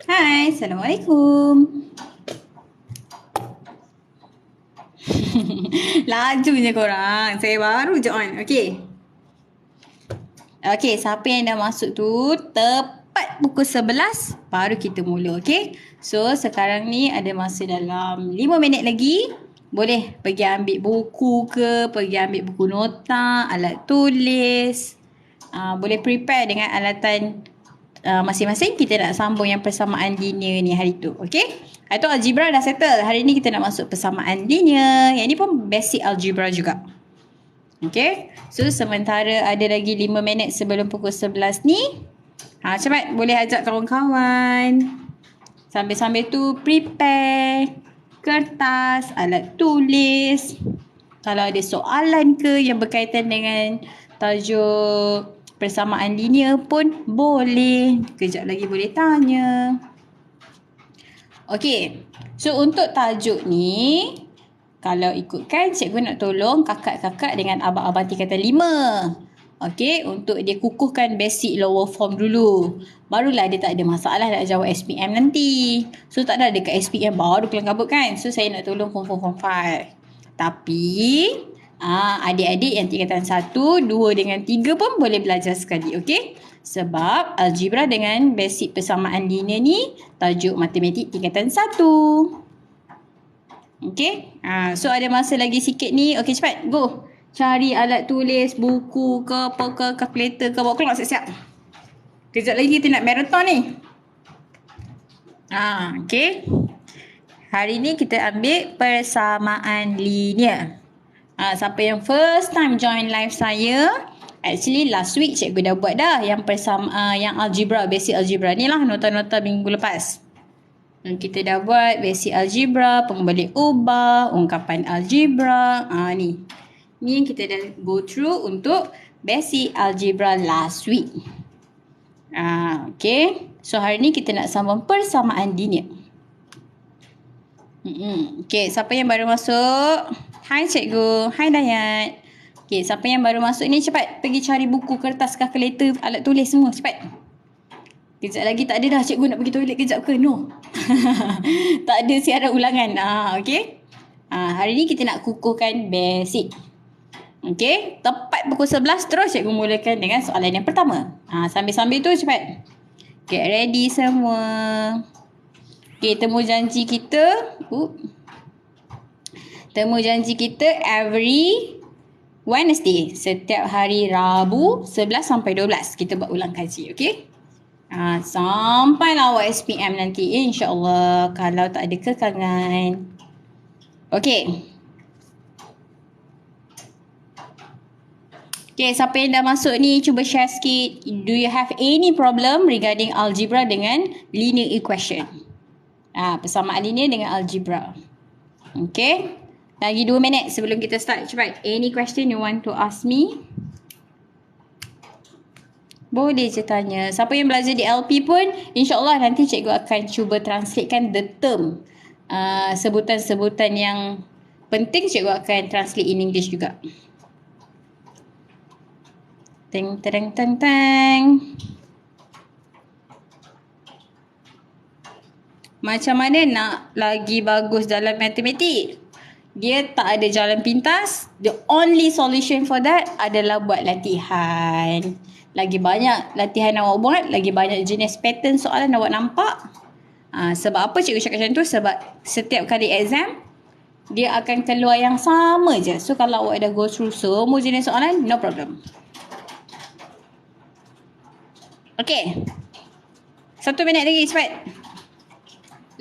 Hai, Assalamualaikum. Laju je korang. Saya baru join. Okey. Okey, siapa yang dah masuk tu tepat pukul 11 baru kita mula, okey? So, sekarang ni ada masa dalam 5 minit lagi. Boleh pergi ambil buku ke, pergi ambil buku nota, alat tulis. Boleh prepare dengan alatan masing-masing. Kita nak sambung yang persamaan linear ni hari tu, okey? Hari tu algebra dah settle. Hari ni kita nak masuk persamaan linear. Yang ni pun basic algebra juga. Okay. So, sementara ada lagi 5 minit sebelum pukul 11 ni. Cepat boleh ajak kawan-kawan. Sambil-sambil tu prepare kertas, alat tulis. Kalau ada soalan ke yang berkaitan dengan tajuk persamaan linear pun boleh. Kejap lagi boleh tanya. Okay. So, untuk tajuk ni, kalau ikutkan, cikgu nak tolong kakak-kakak dengan abang-abang tingkatan 5. Okey, untuk dia kukuhkan basic lower form dulu. Barulah dia tak ada masalah nak jawab SPM nanti. So, tak ada dekat SPM baru kelang kabut kan. So, saya nak tolong form 4, form 5. Tapi, adik-adik yang tingkatan 1, 2 dengan 3 pun boleh belajar sekali. Okey? Sebab algebra dengan basic persamaan linear ni tajuk matematik tingkatan 1. Okay. So ada masa lagi sikit ni. Okay, cepat. Go. Cari alat tulis, buku ke apa ke, calculator ke. Bawa keluar siap-siap. Kejap lagi kita nak marathon ni. Okay. Hari ni kita ambil persamaan linear. Siapa yang first time join live saya, actually last week cikgu dah buat dah yang yang algebra, basic algebra ni lah, nota-nota minggu lepas. Kita dah buat basic algebra, pengembalian ubah, ungkapan algebra. Ni yang kita dah go through untuk basic algebra last week. Okay. So hari ni kita nak sambung persamaan linear. Okay, siapa yang baru masuk? Hai cikgu. Hai Dayat. Okay, siapa yang baru masuk ni cepat pergi cari buku, kertas, kalkulator, alat tulis semua. Cepat. Kejap lagi tak ada dah, cikgu nak pergi toilet kejap ke? No. Tak ada siaran ulangan. Okay. Hari ni kita nak kukuhkan basic. Okay. Tepat pukul 11 terus cikgu mulakan dengan soalan yang pertama. Sambil-sambil tu cepat. Get ready semua. Okay, temu janji kita. Temu janji kita every Wednesday. Setiap hari Rabu 11 sampai 12 kita buat ulang kaji. Okay. Sampailah awak SPM nanti, insyaAllah, kalau tak ada kekangan. Okay. Okay, siapa yang dah masuk ni, cuba share sikit. Do you have any problem regarding algebra dengan linear equation? Persamaan linear dengan algebra. Okay. Lagi 2 minit sebelum kita start. Cepat. Any question you want to ask me? Boleh je tanya. Siapa yang belajar di LP pun, insyaAllah nanti cikgu akan cuba translatekan the term. Sebutan-sebutan yang penting cikgu akan translate in English juga. Teng, teng, teng, teng. Macam mana nak lagi bagus dalam matematik? Dia tak ada jalan pintas. The only solution for that adalah buat latihan. Lagi banyak latihan awak buat, lagi banyak jenis pattern soalan awak nampak. Sebab apa cikgu cakap macam tu? Sebab setiap kali exam, dia akan keluar yang sama je. So, kalau awak dah go through semua jenis soalan, no problem. Okay. 1 minit lagi, cepat.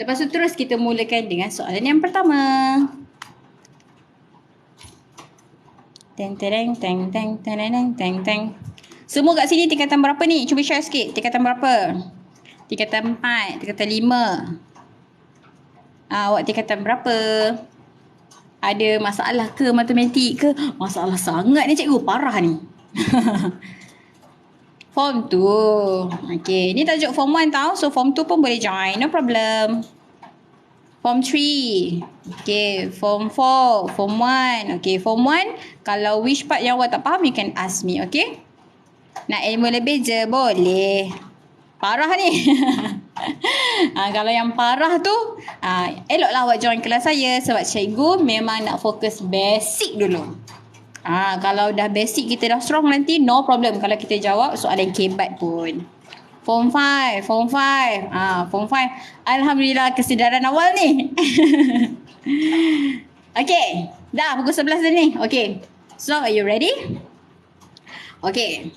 Lepas tu terus kita mulakan dengan soalan yang pertama. Teng, teng, teng, teng, teng, teng, teng. Semua kat sini tingkatan berapa ni? Cuba share sikit. Tingkatan berapa? Tingkatan 4, tingkatan 5. Awak tingkatan berapa? Ada masalah ke matematik ke? Masalah sangat ni cikgu. Parah ni. Form 2. Okay. Ni tajuk form 1 tau. So form 2 pun boleh join. No problem. Form 3. Okay. Form 4. Form 1. Okay. Form 1. Kalau which part yang awak tak faham, you can ask me. Okay. Nak ilmu lebih je boleh. Parah ni. Kalau yang parah tu, eloklah awak join kelas saya sebab cikgu memang nak fokus basic dulu. Kalau dah basic kita dah strong nanti no problem kalau kita jawab soalan kebat pun. Form 5. Form 5. Alhamdulillah kesedaran awal ni. Okay. Dah pukul 11 dah ni. Okay. So are you ready? Okay.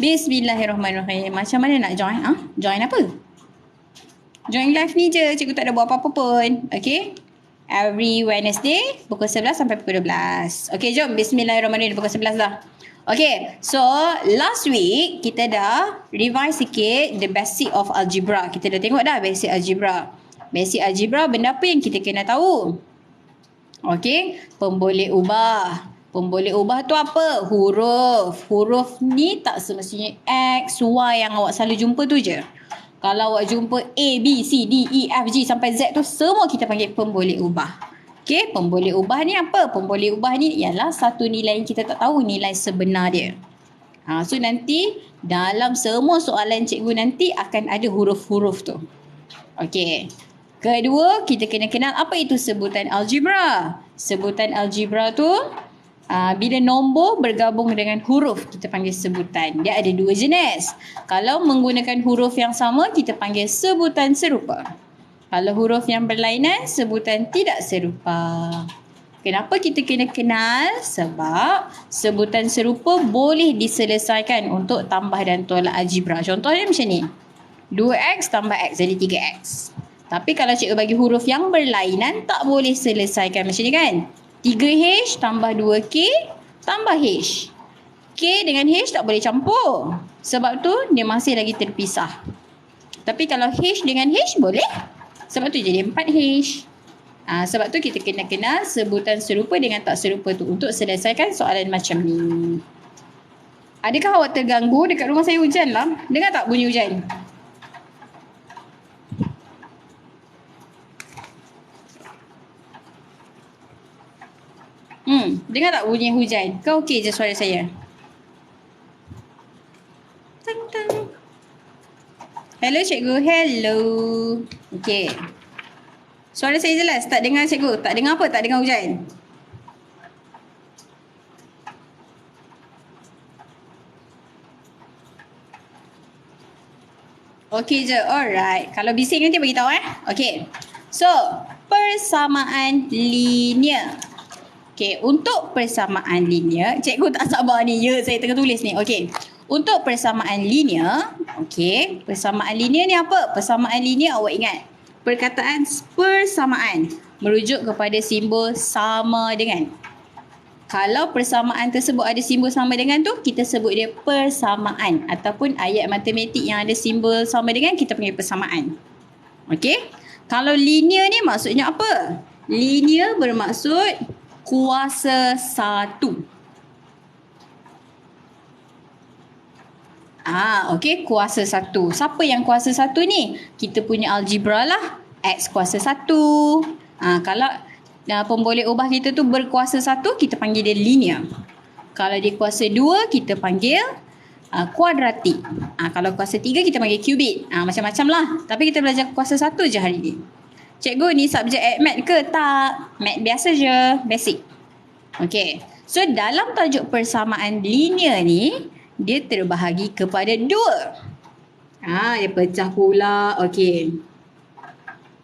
Bismillahirrahmanirrahim. Macam mana nak join? Join apa? Join live ni je. Cikgu tak ada buat apa-apa pun. Okay. Every Wednesday pukul 11 sampai pukul 12. Okay, jom. Bismillahirrahmanirrahim. Pukul 11 dah. Okay. So, last week kita dah revise sikit the basic of algebra. Kita dah tengok dah basic algebra. Basic algebra benda apa yang kita kena tahu? Okay. Pemboleh ubah. Pemboleh ubah tu apa? Huruf. Huruf ni tak semestinya X, Y yang awak selalu jumpa tu je. Kalau awak jumpa A, B, C, D, E, F, G sampai Z tu semua kita panggil pemboleh ubah. Okay, pemboleh ubah ni apa? Pemboleh ubah ni ialah satu nilai yang kita tak tahu nilai sebenar dia. So nanti dalam semua soalan cikgu nanti akan ada huruf-huruf tu. Okay. Kedua, kita kena kenal apa itu sebutan algebra. Sebutan algebra tu bila nombor bergabung dengan huruf kita panggil sebutan. Dia ada dua jenis. Kalau menggunakan huruf yang sama kita panggil sebutan serupa. Kalau huruf yang berlainan sebutan tidak serupa. Kenapa kita kena kenal? Sebab sebutan serupa boleh diselesaikan untuk tambah dan tolak algebra. Contohnya macam ni. 2x tambah x jadi 3x. Tapi kalau cikgu bagi huruf yang berlainan tak boleh selesaikan macam ni kan? 3H tambah 2K tambah H. K dengan H tak boleh campur. Sebab tu dia masih lagi terpisah. Tapi kalau H dengan H boleh. Sebab tu jadi 4H. Sebab tu kita kena kenal sebutan serupa dengan tak serupa tu untuk selesaikan soalan macam ni. Adakah awak terganggu? Dekat rumah saya hujan lah. Dengar tak bunyi hujan? Dengar tak bunyi hujan? Kau okey je suara saya? Tang tang. Hello cikgu, hello. Okey. Suara saya jelas? Tak dengar cikgu? Tak dengar apa? Tak dengar hujan? Okey je, alright. Kalau bising nanti bagi tahu Okey. So, persamaan linear. Okey, untuk persamaan linear, cikgu tak sabar ni. Ya, saya tengah tulis ni. Okey. Untuk persamaan linear, okey, persamaan linear ni apa? Persamaan linear awak ingat. Perkataan persamaan merujuk kepada simbol sama dengan. Kalau persamaan tersebut ada simbol sama dengan tu, kita sebut dia persamaan. Ataupun ayat matematik yang ada simbol sama dengan, kita panggil persamaan. Okey. Kalau linear ni maksudnya apa? Linear bermaksud kuasa satu. Okey, kuasa satu. Siapa yang kuasa satu ni? Kita punya algebra lah. X kuasa satu. Kalau pemboleh ubah kita tu berkuasa satu, kita panggil dia linear. Kalau dia kuasa dua, kita panggil kuadratik. Kalau kuasa tiga, kita panggil kubik. Macam-macam lah. Tapi kita belajar kuasa satu je hari ni. Cikgu ni subjek math ke? Tak. Math biasa je. Basic. Okey. So dalam tajuk persamaan linear ni, dia terbahagi kepada dua. Dia pecah pula. Okey.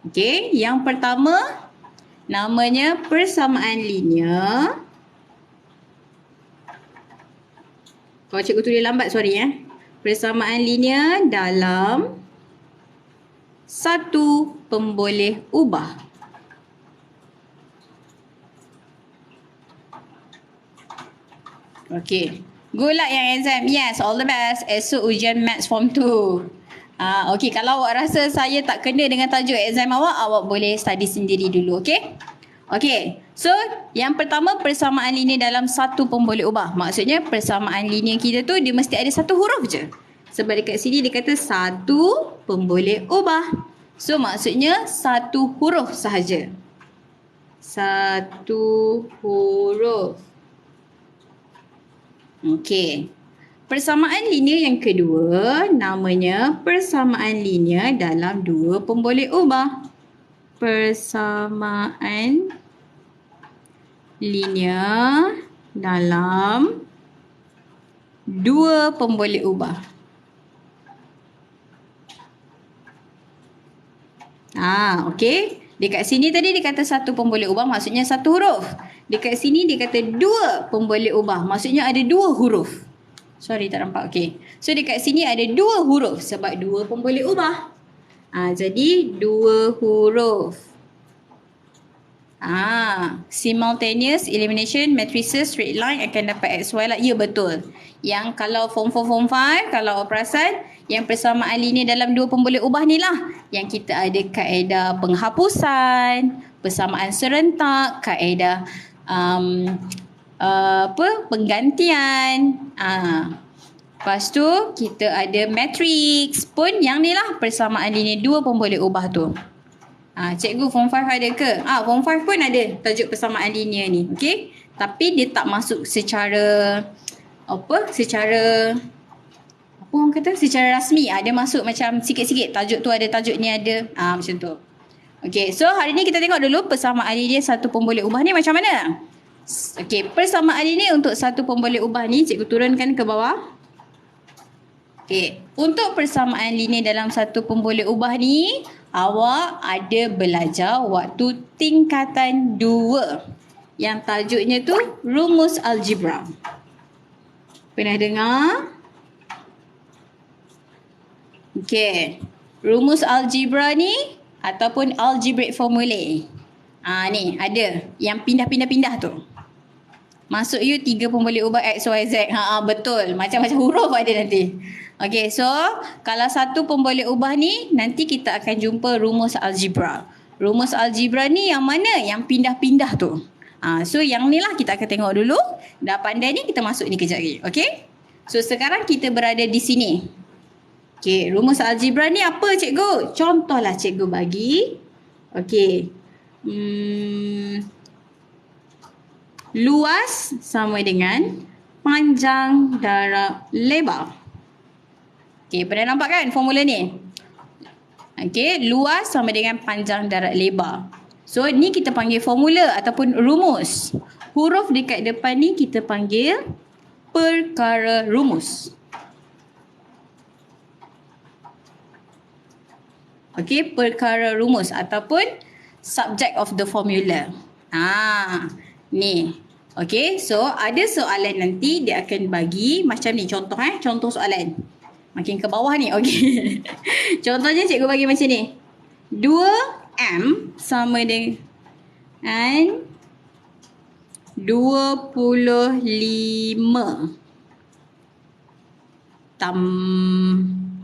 Okey. Yang pertama, namanya persamaan linear. Kalau cikgu tulis lambat, sorry Persamaan linear dalam satu pemboleh ubah. Okey. Good luck yang exam. Yes, all the best. Esok ujian Maths Form 2. Okey, kalau awak rasa saya tak kena dengan tajuk exam awak boleh study sendiri dulu, okey? Okey. So, yang pertama persamaan linear dalam satu pemboleh ubah. Maksudnya persamaan linear kita tu dia mesti ada satu huruf je. Sebab dekat sini dia kata satu pemboleh ubah. So maksudnya satu huruf sahaja. Satu huruf. Okey. persamaan linear yang kedua namanya persamaan linear dalam dua pemboleh ubah. Persamaan linear dalam dua pemboleh ubah. Okey. Dekat sini tadi dia kata satu pemboleh ubah, maksudnya satu huruf. Dekat sini dia kata dua pemboleh ubah, maksudnya ada dua huruf. Sorry, tak nampak. Okey. So dekat sini ada dua huruf sebab dua pemboleh ubah. Jadi dua huruf. Simultaneous elimination matrices straight line akan dapat XY lah. Ya, betul. Yang kalau form 4, form 5, kalau perasan, yang persamaan linear dalam dua pemboleh ubah ni lah. Yang kita ada kaedah penghapusan, persamaan serentak, kaedah penggantian. Lepas tu kita ada matrix pun, yang ni lah persamaan linear dua pemboleh ubah tu. Cikgu form 5 ada ke? Form 5 pun ada tajuk persamaan linear ni. Okey. Tapi dia tak masuk secara secara orang kata secara rasmi. Dia masuk macam sikit-sikit. Tajuk tu ada, tajuk ni ada. Macam tu. Okey. So hari ni kita tengok dulu persamaan linear satu pemboleh ubah ni macam mana. Okey, persamaan linear untuk satu pemboleh ubah ni cikgu turunkan ke bawah. Okey, untuk persamaan linear dalam satu pemboleh ubah ni, awak ada belajar waktu tingkatan 2 yang tajuknya tu rumus algebra. Pernah dengar? Okey, rumus algebra ni ataupun algebraic formulae. Ni ada yang pindah-pindah-pindah tu. Masuk you 3 pemboleh ubah X, Y, Z. Betul. Macam-macam huruf ada nanti. Okey, so kalau satu pemboleh ubah ni, nanti kita akan jumpa rumus algebra. Rumus algebra ni yang mana? Yang pindah-pindah tu. So yang ni lah kita akan tengok dulu. Dah pandai ni, kita masuk ni kejap lagi. Okey? So sekarang kita berada di sini. Okey, rumus algebra ni apa cikgu? Contohlah cikgu bagi. Okey. Luas sama dengan panjang darab lebar. Okey, pernah nampak kan formula ni? Okey, luas sama dengan panjang darab lebar. So, ni kita panggil formula ataupun rumus. Huruf dekat depan ni kita panggil perkara rumus. Okey, perkara rumus ataupun subject of the formula. Ni. Okey, so ada soalan nanti dia akan bagi macam ni contoh contoh soalan. Makin ke bawah ni. Okey. Contohnya cikgu bagi macam ni. 2M sama dengan 25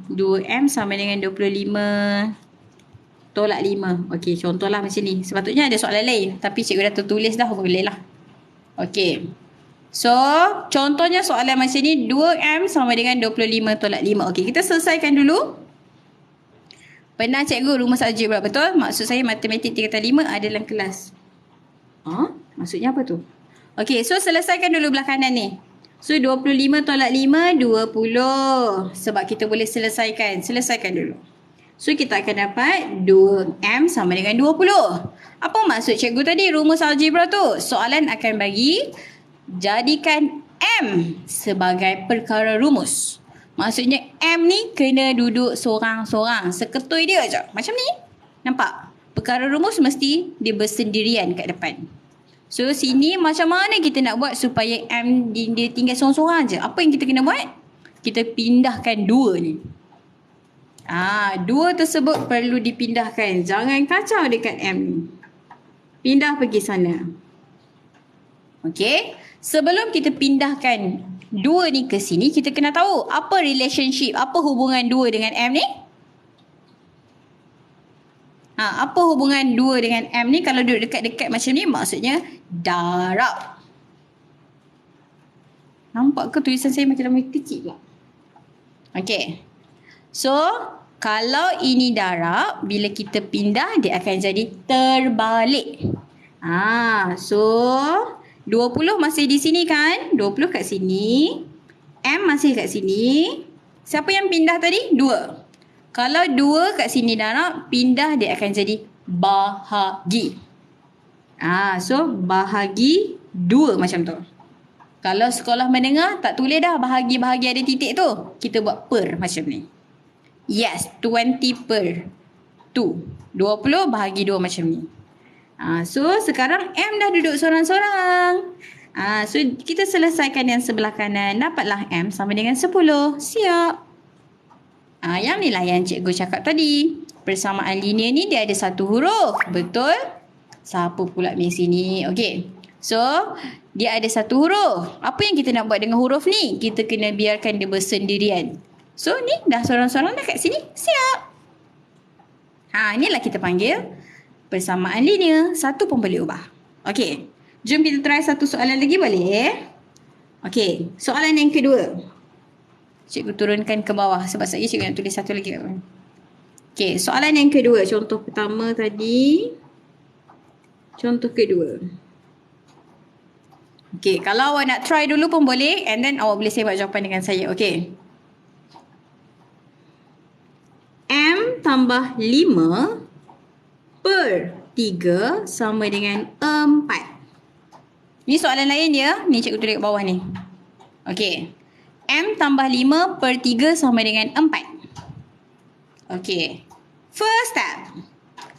2M sama dengan 25 tolak 5. Okey, contohlah macam ni. Sepatutnya ada soalan lain, tapi cikgu dah tertulis dah, boleh lah. Okey. So, contohnya soalan macam ni, 2M sama dengan 25 tolak 5. Okey, kita selesaikan dulu. Pernah cikgu rumus algebra, betul? Maksud saya matematik tingkatan 5 ada dalam kelas. Maksudnya apa tu? Okey, so selesaikan dulu belah kanan ni. So, 25 tolak 5, 20. Sebab kita boleh selesaikan. Selesaikan dulu. So, kita akan dapat 2M sama dengan 20. Apa maksud cikgu tadi rumus algebra tu? Soalan akan bagi, jadikan M sebagai perkara rumus. Maksudnya M ni kena duduk sorang-sorang. Seketui dia je. Macam ni. Nampak? Perkara rumus mesti dia bersendirian kat depan. So, sini macam mana kita nak buat supaya M dia tinggal sorang-sorang je? Apa yang kita kena buat? Kita pindahkan 2 ni. 2 tersebut perlu dipindahkan. Jangan kacau dekat M ni. Pindah pergi sana. Okey. Sebelum kita pindahkan 2 ni ke sini, kita kena tahu apa relationship, apa hubungan 2 dengan M ni? Apa hubungan 2 dengan M ni? Kalau duduk dekat-dekat macam ni, maksudnya darab. Nampak ke tulisan saya macam lebih kecil pula? Okey. So, kalau ini darab, bila kita pindah, dia akan jadi terbalik. So, 20 masih di sini kan? 20 kat sini. M masih kat sini. Siapa yang pindah tadi? 2. Kalau 2 kat sini darab, pindah dia akan jadi bahagi. So bahagi 2 macam tu. Kalau sekolah menengah tak tulis dah bahagi-bahagi ada titik tu. Kita buat per macam ni. Yes, 20 per 2. 20 bahagi 2 macam ni. So sekarang M dah duduk sorang-sorang. So kita selesaikan yang sebelah kanan. Dapatlah M sama dengan 10. Siap. Yang ni lah yang cikgu cakap tadi. Persamaan linear ni dia ada satu huruf. Betul? Siapa pula di sini? Okey. So dia ada satu huruf. Apa yang kita nak buat dengan huruf ni? Kita kena biarkan dia bersendirian. So ni dah sorang-sorang dah kat sini. Siap. Inilah kita panggil persamaan linear. Satu pun boleh ubah. Okey. Jom kita try satu soalan lagi boleh? Okey. Soalan yang kedua. Cikgu turunkan ke bawah sebab saya cikgu nak tulis satu lagi. Okey. Soalan yang kedua. Contoh pertama tadi. Contoh kedua. Okey. Kalau awak nak try dulu pun boleh. And then awak boleh sembang jawapan dengan saya. Okey. M tambah 5 per 3 sama dengan 4. Ni soalan lain dia. Ni cikgu tulis kat bawah ni. Okey. M tambah 5 per 3 sama dengan 4. Okey. First step.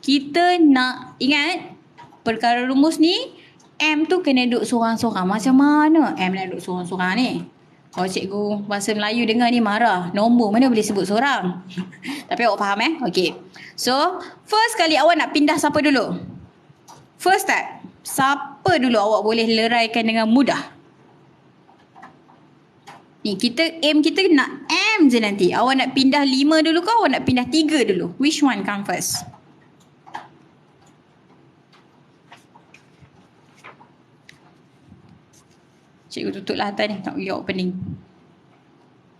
Kita nak ingat perkara rumus ni. M tu kena duduk sorang-sorang. Macam mana M nak duduk sorang-sorang ni? Kalau cikgu bahasa Melayu dengar ni marah. Nombor mana boleh sebut seorang? Tapi awak faham Okey. So, first kali awak nak pindah siapa dulu? First step. Siapa dulu awak boleh leraikan dengan mudah? Ni aim kita nak M je nanti. Awak nak pindah 5 dulu ke awak nak pindah 3 dulu? Which one come first? Cikgu tutup lah atas ni. Tak pergi opening.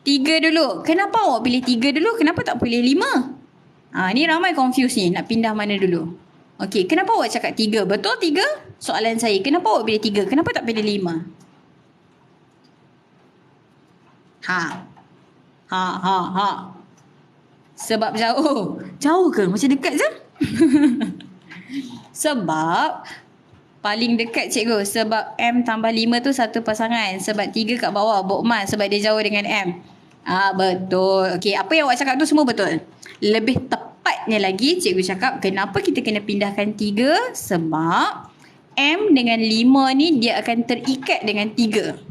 3 dulu. Kenapa awak pilih 3 dulu? Kenapa tak pilih 5? Ni ramai confuse ni. Nak pindah mana dulu? Okey. Kenapa awak cakap 3? Betul 3? Soalan saya. Kenapa awak pilih 3? Kenapa tak pilih 5? Sebab jauh. Jauh ke? Macam dekat je? Sebab paling dekat cikgu. Sebab M tambah 5 tu satu pasangan. Sebab 3 kat bawah. Bokman. Sebab dia jauh dengan M. Betul. Okey. Apa yang awak cakap tu semua betul. Lebih tepatnya lagi cikgu cakap kenapa kita kena pindahkan 3. Sebab M dengan 5 ni dia akan terikat dengan 3.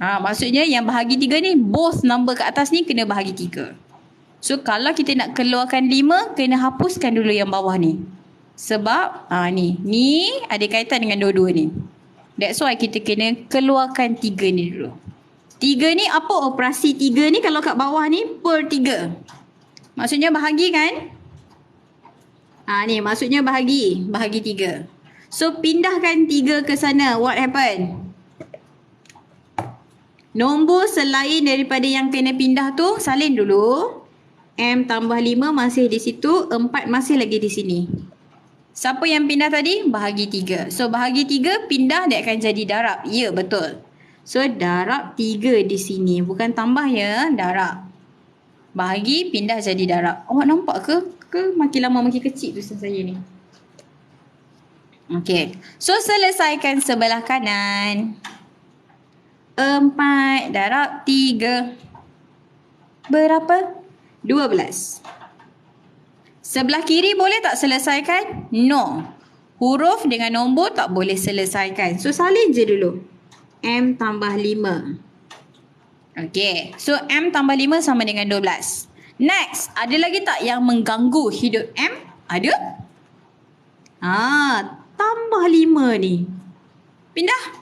Maksudnya yang bahagi 3 ni both number kat atas ni kena bahagi 3. So kalau kita nak keluarkan 5 kena hapuskan dulu yang bawah ni. Sebab ni ada kaitan dengan dua-dua ni. That's why kita kena keluarkan 3 ni dulu. 3 ni apa operasi 3 ni kalau kat bawah ni per 3. Maksudnya bahagi kan? Ni maksudnya bahagi 3. So pindahkan 3 ke sana. What happen? Nombor selain daripada yang kena pindah tu salin dulu. M tambah 5 masih di situ, 4 masih lagi di sini. Siapa yang pindah tadi? Bahagi 3. So bahagi 3 pindah dia akan jadi darab. Ya, betul. So darab 3 di sini. Bukan tambah ya, darab. Bahagi pindah jadi darab. Awak nampak ke? Ke makin lama makin kecil tulisan saya ni. Okey. So selesaikan sebelah kanan. 4 darab 3. Berapa? 12. Sebelah kiri boleh tak selesaikan? No. Huruf dengan nombor tak boleh selesaikan. So salin je dulu. M tambah 5. Okey. So M tambah 5 sama dengan 12. Next. Ada lagi tak yang mengganggu hidup M? Ada? Tambah 5 ni. Pindah.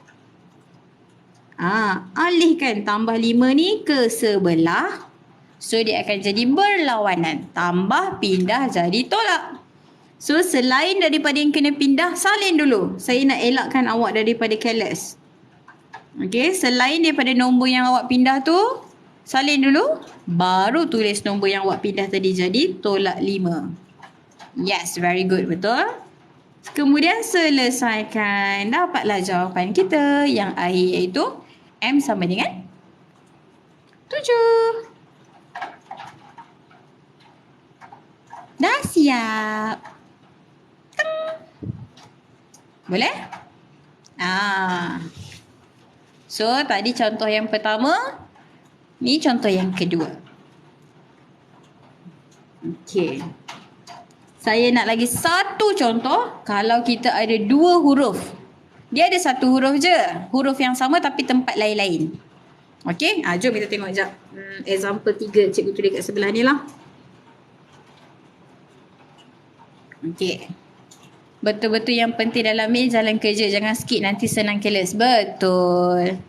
Alihkan tambah 5 ni ke sebelah. So dia akan jadi berlawanan. Tambah pindah jadi tolak. So selain daripada yang kena pindah, salin dulu. Saya nak elakkan awak daripada careless. Okey, selain daripada nombor yang awak pindah tu, salin dulu. Baru tulis nombor yang awak pindah tadi jadi tolak 5. Yes, very good. Betul. Kemudian selesaikan. Dapatlah jawapan kita yang akhir iaitu M sama dengan 7. Dah siap. Teng. Boleh? So, tadi contoh yang pertama. Ni contoh yang kedua. Okey. Saya nak lagi satu contoh. Kalau kita ada dua huruf. Dia ada satu huruf je. Huruf yang sama tapi tempat lain-lain. Okey. Jom kita tengok sekejap. Example 3 cikgu tulis kat sebelah ni lah. Okey. Betul-betul yang penting dalam ni jalan kerja. Jangan skip, nanti senang keles. Betul.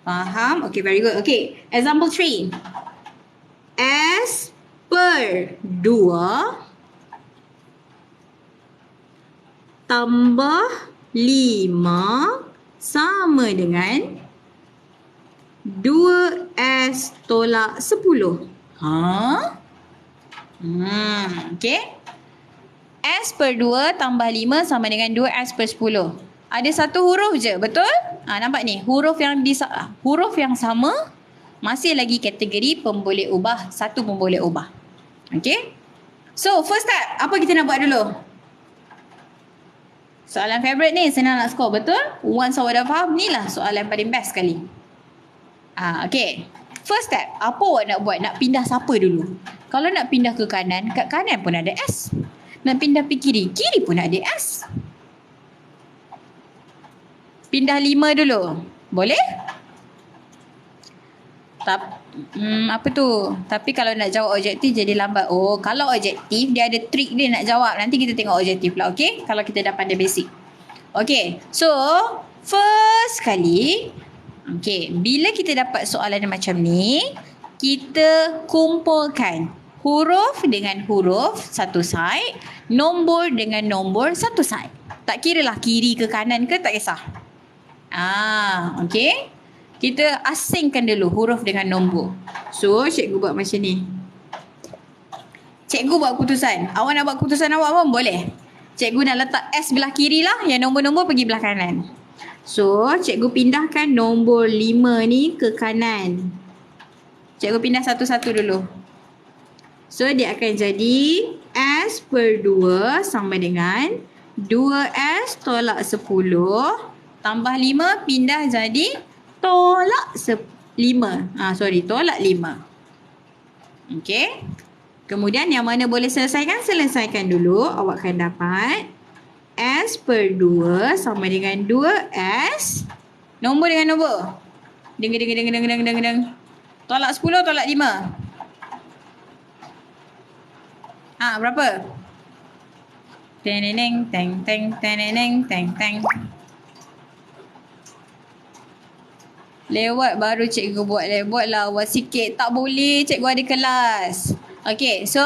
Faham? Okay, very good. Okay, example 3. S per 2 tambah 5 sama dengan 2S tolak 10. Okay. S per 2 tambah 5 sama dengan 2S per 10. Ada satu huruf je, betul? Nampak ni, huruf yang sama masih lagi kategori pemboleh ubah, satu pemboleh ubah. Okay? So, first step, apa kita nak buat dulu? Soalan favourite ni, senang nak score, betul? Once awak dah faham, ni lah soalan paling best sekali. Okay. First step, apa awak nak buat? Nak pindah siapa dulu? Kalau nak pindah ke kanan, kat kanan pun ada S. Nak pindah ke kiri, kiri pun ada S. Pindah 5 dulu. Boleh? Apa tu? Tapi kalau nak jawab objektif jadi lambat. Oh, kalau objektif dia ada trik dia nak jawab. Nanti kita tengok objektif lah, okey? Kalau kita dah pandai basic. Okey. So, first kali, okey, bila kita dapat soalan macam ni, kita kumpulkan huruf dengan huruf satu side, nombor dengan nombor satu side. Tak kira lah kiri ke kanan ke, tak kisah. Okey. Kita asingkan dulu huruf dengan nombor. So, cikgu buat macam ni. Cikgu buat keputusan. Awak nak buat keputusan awak pun boleh. Cikgu nak letak S belah kiri lah. Yang nombor-nombor pergi belah kanan. So, cikgu pindahkan nombor 5 ni ke kanan. Cikgu pindah satu-satu dulu. So, dia akan jadi S per 2 sama dengan 2S tolak 10. Tambah 5 pindah jadi tolak 5. Tolak 5. Okey. Kemudian yang mana boleh selesaikan? Selesaikan dulu. Awak akan dapat S per 2 sama dengan 2S. Nombor dengan nombor. Deng. Tolak 10, tolak 5. Berapa? Teneneng, teng. Lewat baru cikgu buat. Buatlah awak sikit. Tak boleh, cikgu ada kelas. Okey, so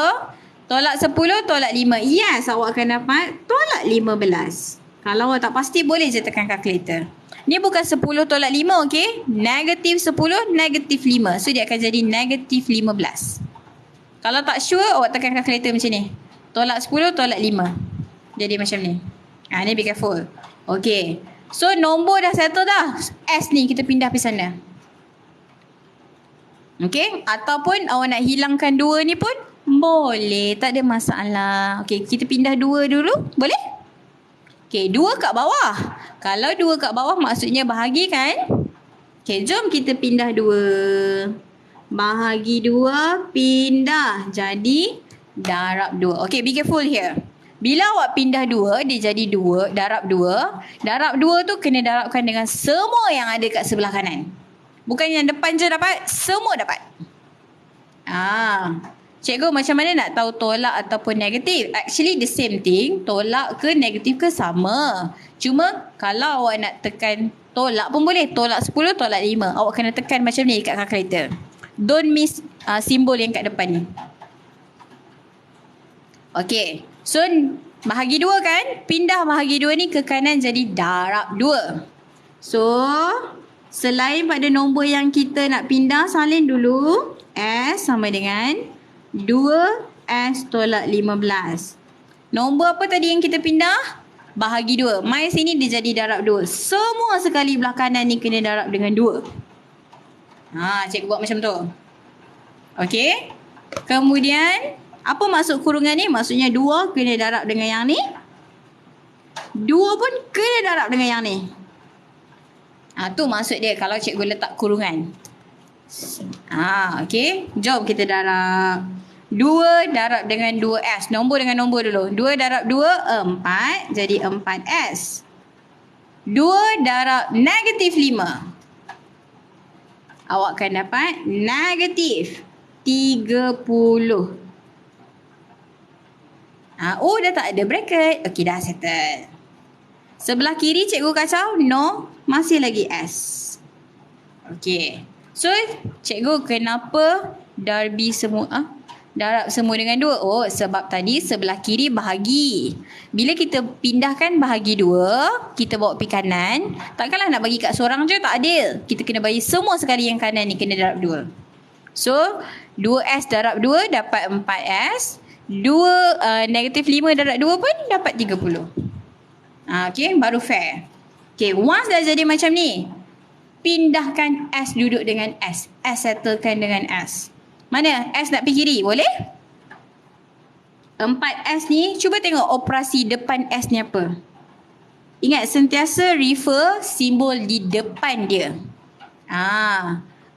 tolak 10, tolak 5. Yes, awak akan dapat tolak 15. Kalau awak tak pasti, boleh je tekan kalkulator. Ni bukan 10 tolak 5, okey? Negatif 10, negatif 5. So, dia akan jadi negatif 15. Kalau tak sure, awak tekan kalkulator macam ni. Tolak 10, tolak 5. Jadi macam ni. Ni be careful. Okey. So, nombor dah settle dah. S ni kita pindah pergi sana. Okey. Ataupun awak nak hilangkan 2 ni pun boleh. Tak ada masalah. Okey, kita pindah 2 dulu. Boleh? Okey, 2 kat bawah. Kalau 2 kat bawah maksudnya bahagi kan? Okey, jom kita pindah 2. Bahagi 2, pindah. Jadi, darab 2. Okey, be careful here. Bila awak pindah 2, dia jadi 2, darab 2. Darab 2 tu kena darabkan dengan semua yang ada kat sebelah kanan. Bukan yang depan je dapat, semua dapat. Cikgu macam mana nak tahu tolak ataupun negatif? Actually the same thing, tolak ke negatif ke sama. Cuma kalau awak nak tekan tolak pun boleh. Tolak 10, tolak 5. Awak kena tekan macam ni kat kalkulator. Don't miss simbol yang kat depan ni. Okay. So, bahagi 2 kan? Pindah bahagi 2 ni ke kanan jadi darab 2. So, selain pada nombor yang kita nak pindah, salin dulu. S sama dengan 2S tolak 15. Nombor apa tadi yang kita pindah? Bahagi 2. Mai sini dia jadi darab 2. Semua sekali belah kanan ni kena darab dengan 2. Cikgu buat macam tu. Okey. Kemudian, apa maksud kurungan ni? Maksudnya 2 kena darab dengan yang ni. 2 pun kena darab dengan yang ni. Tu maksud dia kalau cikgu letak kurungan. Okey. Jom kita darab. 2 darab dengan 2S. Nombor dengan nombor dulu. 2 darab 2, 4. Jadi 4S. 2 darab negatif 5. Awak akan dapat negatif 30. Dah tak ada bracket. Okey, dah settle. Sebelah kiri cikgu kacau. No. Masih lagi S. Okey. So, cikgu kenapa darbi semua? Darab semua dengan 2. Sebab tadi sebelah kiri bahagi. Bila kita pindahkan bahagi 2, kita bawa pergi kanan. Takkanlah nak bagi kat seorang je, tak adil. Kita kena bagi semua sekali yang kanan ni kena darab 2. So, 2S darab 2 dapat 4S. 2 negatif 5 darab 2 pun dapat 30. Okay, baru fair. Okay, once dah jadi macam ni, pindahkan S duduk dengan S. S settlekan dengan S. Mana? S nak pergi kiri, boleh? 4S ni, cuba tengok operasi depan S ni apa. Ingat, sentiasa refer simbol di depan dia.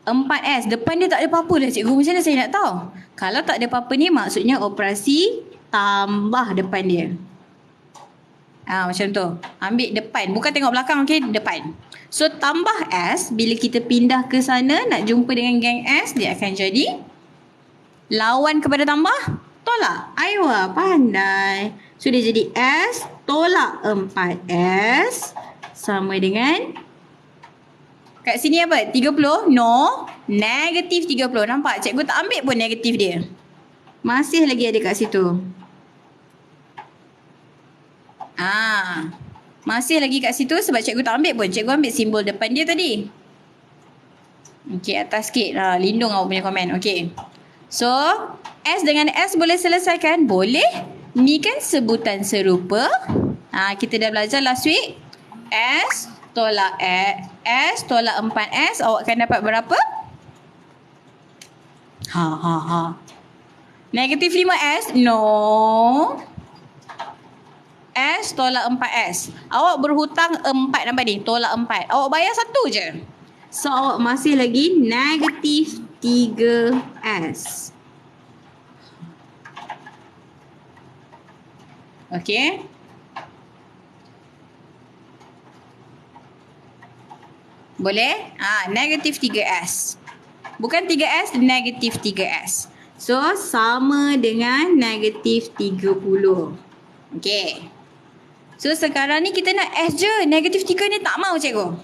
4S, depan dia tak ada apa-apa dah cikgu. Macam mana saya nak tahu? Kalau tak ada apa-apa ni, maksudnya operasi tambah depan dia. Macam tu. Ambil depan. Bukan tengok belakang, okay? Depan. So, tambah S, bila kita pindah ke sana, nak jumpa dengan geng S, dia akan jadi lawan kepada tambah, tolak. Aywa, pandai. So, dia jadi S, tolak 4S, sama dengan, kat sini apa? 30? No. Negatif 30. Nampak? Cikgu tak ambil pun negatif dia. Masih lagi ada kat situ. Masih lagi kat situ sebab cikgu tak ambil pun. Cikgu ambil simbol depan dia tadi. Okey, atas sikit. Lindung awak punya komen. Okey. So, S dengan S boleh selesaikan? Boleh. Ni kan sebutan serupa. Kita dah belajar last week. S tolak S tolak 4S. Awak akan dapat berapa? Negatif 5S? No. S tolak 4S. Awak berhutang 4 nampak ni. Tolak 4. Awak bayar 1 je. So, awak masih lagi negatif 3S. Okey. Boleh? Negatif 3S. Bukan 3S, negatif 3S. So, sama dengan negatif 30. Okey. So, sekarang ni kita nak S je. Negatif 3 ni tak mau cikgu.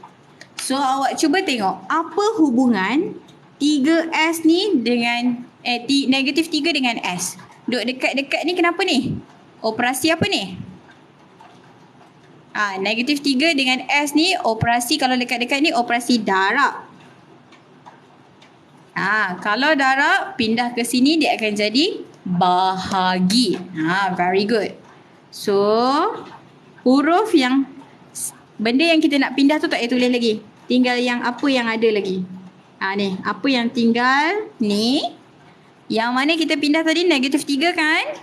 So, awak cuba tengok. Apa hubungan 3S ni dengan negatif 3 dengan S? Duk dekat-dekat ni kenapa ni? Operasi apa ni? Negatif 3 dengan S ni operasi, kalau dekat-dekat ni operasi darab. Kalau darab, pindah ke sini dia akan jadi bahagi. Very good. So, huruf yang, benda yang kita nak pindah tu tak payah tulis lagi. Tinggal yang apa yang ada lagi. Ni, apa yang tinggal ni. Yang mana kita pindah tadi negatif 3 kan?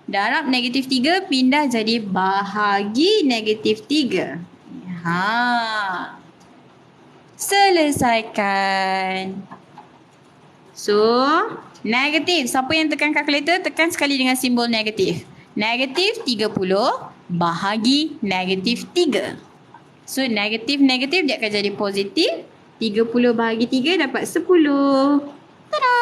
Darab negatif 3 pindah jadi bahagi negatif 3. Selesaikan. So, negatif. Siapa yang tekan kalkulator, tekan sekali dengan simbol negatif. Negatif 30 bahagi negatif 3. So, negatif-negatif dia akan jadi positif. 30 bahagi 3 dapat 10. Tada!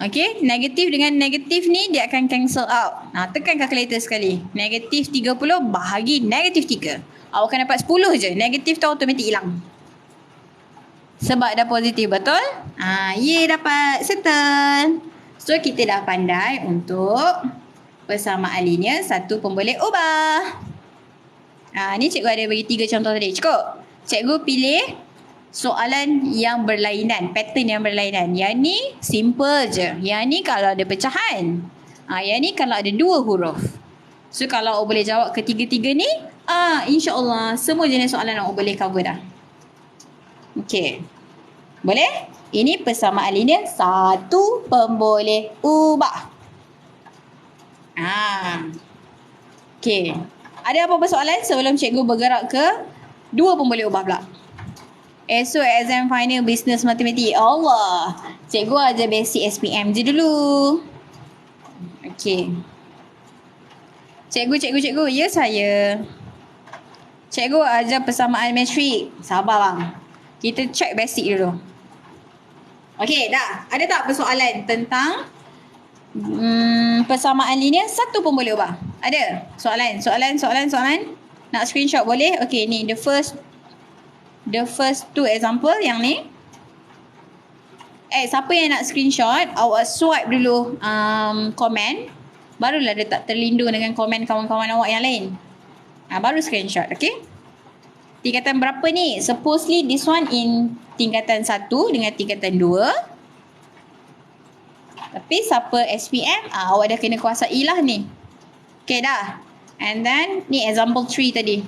Okey, negatif dengan negatif ni dia akan cancel out. Tekan kalkulator sekali. Negatif 30 bahagi negatif 3. Awak akan dapat 10 je. Negatif tu automatik hilang. Sebab dah positif, betul? Dapat. Settle. So, kita dah pandai untuk persamaan linear satu pemboleh ubah. Ni cikgu ada bagi 3 contoh tadi. Cukup. Cikgu pilih soalan yang berlainan, pattern yang berlainan. Yang ni simple je. Yang ni kalau ada pecahan. Yang ni kalau ada 2 huruf. So, kalau awak boleh jawab ketiga-tiga ni, insya-Allah semua jenis soalan awak boleh cover dah. Okey. Boleh? Ini persamaan linear satu pemboleh ubah. Okey. Ada apa-apa soalan sebelum cikgu bergerak ke dua pemboleh ubah pula? Esok exam final business matematik. Allah. Cikgu ajar basic SPM je dulu. Okey. Cikgu. Ya saya. Cikgu ajar persamaan metrik. Sabar bang. Kita check basic dulu. Okey, dah. Ada tak persoalan tentang persamaan linear satu pemboleh ubah? Ada? Soalan. Nak screenshot boleh? Okey, ni the first two example yang ni. Siapa yang nak screenshot, awak swipe dulu komen. Barulah dia tak terlindung dengan komen kawan-kawan awak yang lain. Baru screenshot, okey? Tingkatan berapa ni? Supposedly this one in tingkatan 1 dengan tingkatan 2. Tapi siapa SPM, awak dah kena kuasai lah ni. Okay dah. And then ni example 3 tadi.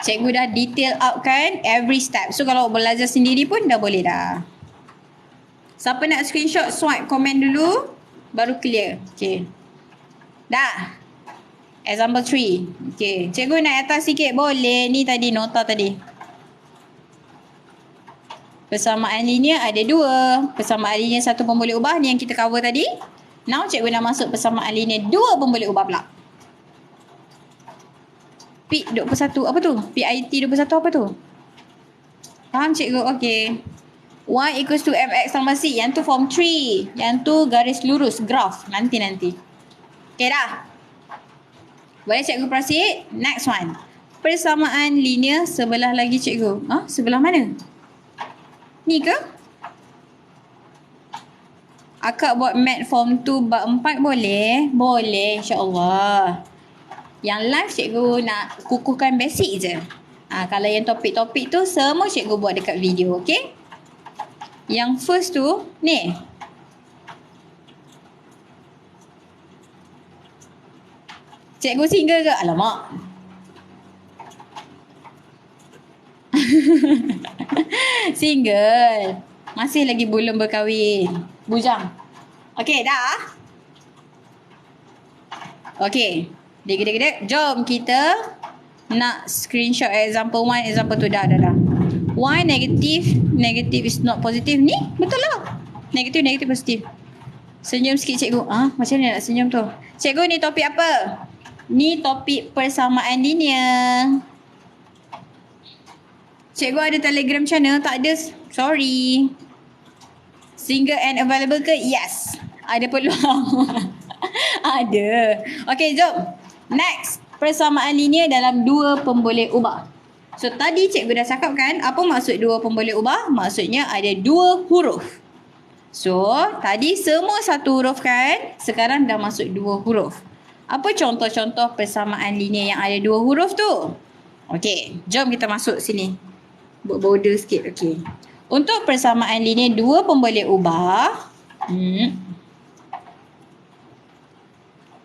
Cikgu dah detail out kan every step. So kalau awak belajar sendiri pun dah boleh dah. Siapa nak screenshot, swipe komen dulu. Baru clear. Okay. Dah. Example 3. Okay. Cikgu naik atas sikit boleh. Ni tadi nota tadi. Persamaan linear ada 2. Persamaan linear satu pemboleh ubah ni yang kita cover tadi. Now cikgu nak masuk persamaan linear 2 pemboleh ubah pula. PIT 21 apa tu? PIT 21 apa tu? Faham cikgu? Okay. Y equals to mx tambah c. Yang tu form 3. Yang tu garis lurus, graph. Nanti. Okay dah. Boleh cikgu proceed? Next one. Persamaan linear sebelah lagi cikgu. Sebelah mana? Ni ke? Akak buat mat form 2 bab 4 boleh? Boleh insyaAllah. Yang live cikgu nak kukuhkan basic je. Kalau yang topik-topik tu semua cikgu buat dekat video, okay? Yang first tu, ni. Cikgu single ke? Alamak. Single. Masih lagi belum berkahwin. Bujang. Okay, dah. Okay. Dek. Jom kita nak screenshot example 1, example 2. Dah. Y negative is not positive. Ni betul lah. Negative positif. Senyum sikit cikgu. Macam mana nak senyum tu? Cikgu ni topik apa? Ni topik persamaan linear. Cikgu ada Telegram channel? Tak ada. Sorry. Single and available ke? Yes. Ada peluang. Ada. Okay, jom. Next. Persamaan linear dalam 2 pemboleh ubah. So, tadi cikgu dah cakap kan, apa maksud 2 pemboleh ubah? Maksudnya ada 2 huruf. So, tadi semua 1 huruf kan? Sekarang dah masuk 2 huruf. Apa contoh-contoh persamaan linear yang ada 2 huruf tu? Okey, jom kita masuk sini. Buat border sikit, okey. Untuk persamaan linear 2 pemboleh ubah.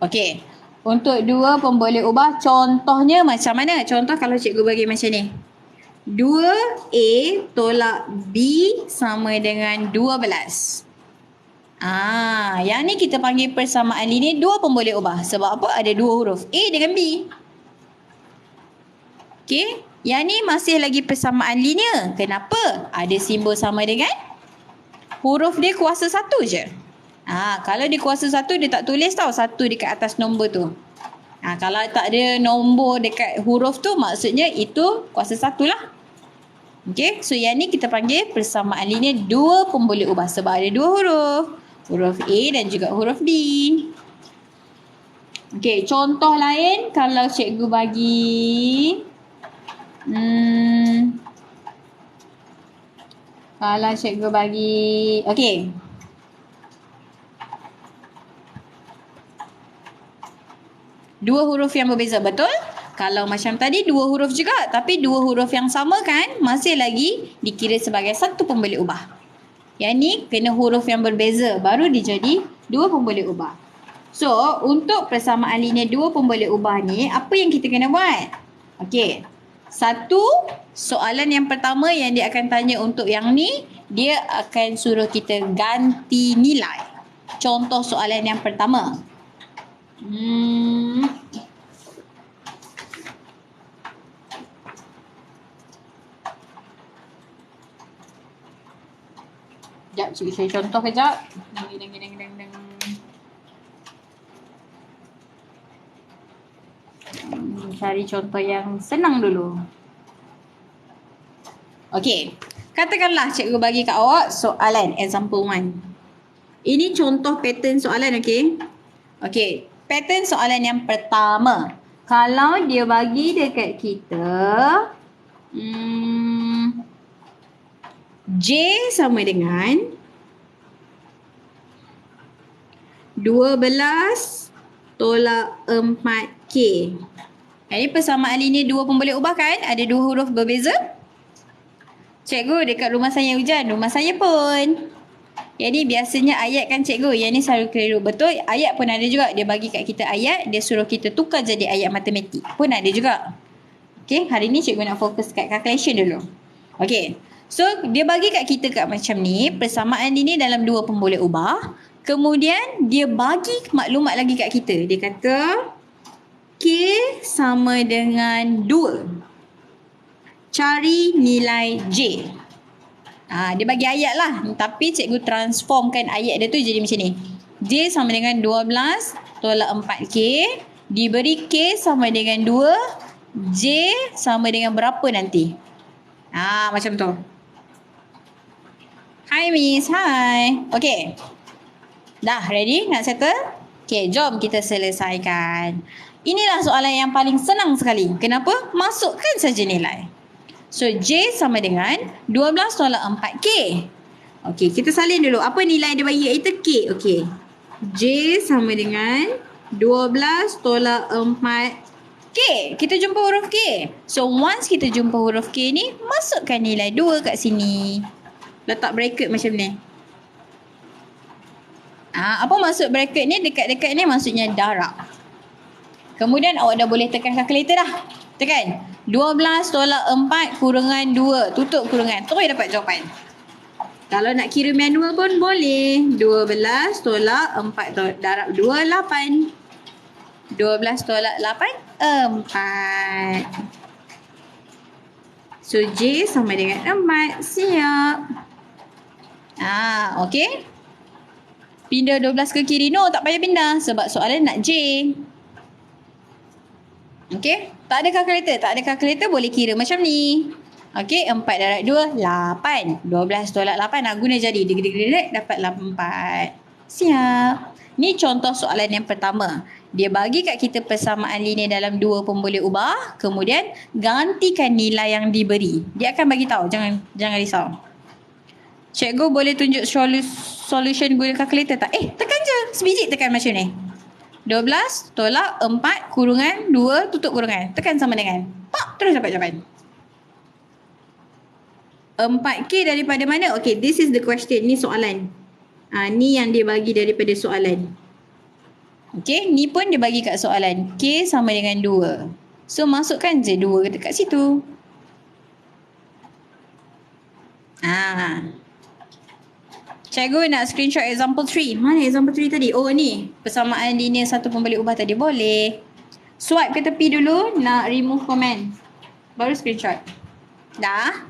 Okey. Untuk 2 pemboleh ubah, contohnya macam mana? Contoh kalau cikgu bagi macam ni. 2A tolak B sama dengan 12. Yang ni kita panggil persamaan linear 2 pemboleh ubah. Sebab apa? Ada 2 huruf. A dengan B. Okay. Yang ni masih lagi persamaan linear. Kenapa? Ada simbol sama dengan huruf dia kuasa 1 je. Kalau dia kuasa 1, dia tak tulis tau 1 dekat atas nombor tu. Kalau tak ada nombor dekat huruf tu, maksudnya itu kuasa 1 lah. Okay, so yang ni kita panggil persamaan linear 2 pemboleh ubah. Sebab ada 2 huruf. Huruf A dan juga huruf B. Okay, contoh lain kalau cikgu bagi... Kalau cikgu bagi... Okay. Dua huruf yang berbeza, betul? Kalau macam tadi, 2 huruf juga. Tapi 2 huruf yang sama kan, masih lagi dikira sebagai 1 pemboleh ubah. Yang ni kena huruf yang berbeza. Baru dia jadi 2 pemboleh ubah. So, untuk persamaan linear 2 pemboleh ubah ni, apa yang kita kena buat? Okey. Satu, soalan yang pertama yang dia akan tanya untuk yang ni, dia akan suruh kita ganti nilai. Contoh soalan yang pertama. Sekejap, cikgu saya contoh kejap. Cari contoh yang senang dulu. Okey. Katakanlah cikgu bagi kat awak soalan example 1. Ini contoh pattern soalan, okey? Okey, pattern soalan yang pertama. Kalau dia bagi dekat kita J sama dengan 12 tolak 4K. Ini persamaan linear dua pun boleh ubah kan? Ada dua huruf berbeza. Cikgu dekat rumah saya hujan, rumah saya pun. Yang ni biasanya ayat kan cikgu. Yang ni selalu keliru. Betul, ayat pun ada juga. Dia bagi kat kita ayat, dia suruh kita tukar jadi ayat matematik. Pun ada juga. Okay, hari ni cikgu nak fokus kat calculation dulu. Okay, so dia bagi kat kita kat macam ni. Persamaan ini dalam dua pun boleh ubah. Kemudian dia bagi maklumat lagi kat kita. Dia kata K sama dengan 2. Cari nilai J. Dia bagi ayat lah. Tapi cikgu transformkan ayat dia tu jadi macam ni. J sama dengan 12 tolak 4K. Diberi K sama dengan 2. J sama dengan berapa nanti? Macam tu. Hi Miss, hi. Okay. Dah ready? Nak settle? Okay, jom kita selesaikan. Inilah soalan yang paling senang sekali. Kenapa? Masukkan saja nilai. So, J sama dengan 12 tolak 4K. Okey, kita salin dulu. Apa nilai dia bagi kita? K. Okey. J sama dengan 12 tolak 4K. Kita jumpa huruf K. So, once kita jumpa huruf K ni, masukkan nilai 2 kat sini. Letak bracket macam ni. Apa maksud bracket ni? Dekat-dekat ni maksudnya darab. Kemudian awak dah boleh tekan kalkulator dah. Tekan. 12 tolak 4 kurangan 2. Tutup kurungan. Terus dapat jawapan. Kalau nak kira manual pun boleh. 12 tolak 4 darab 2, 8. 12 tolak 8, 4. So, J sama dengan 4. Siap. Okey. Pindah 12 ke kiri. No, tak payah pindah. Sebab soalan nak J. Okey. Tak ada kalkulator. Tak ada kalkulator boleh kira macam ni. Okey. 4 darab 2, 8. 12 tolak 8. Nak guna jadi. Deg-deg-deg dapat 84. Siap. Ni contoh soalan yang pertama. Dia bagi kat kita persamaan linear dalam dua pun boleh ubah. Kemudian gantikan nilai yang diberi. Dia akan bagi tahu. Jangan risau. Cikgu boleh tunjuk solution guna kalkulator tak? Tekan je. Sebiji tekan macam ni. 12 tolak 4 kurungan 2 tutup kurungan. Tekan sama dengan. Pak, terus dapat jawapan. 4K daripada mana? Okay, this is the question. Ni soalan. Ni yang dia bagi daripada soalan. Okay, ni pun dia bagi kat soalan. K sama dengan 2. So, masukkan je 2 dekat situ. Cikgu nak screenshot example 3. Mana example 3 tadi? Oh, ni. Persamaan linear satu pun boleh ubah tadi. Boleh. Swipe ke tepi dulu. Nak remove comment. Baru screenshot. Dah?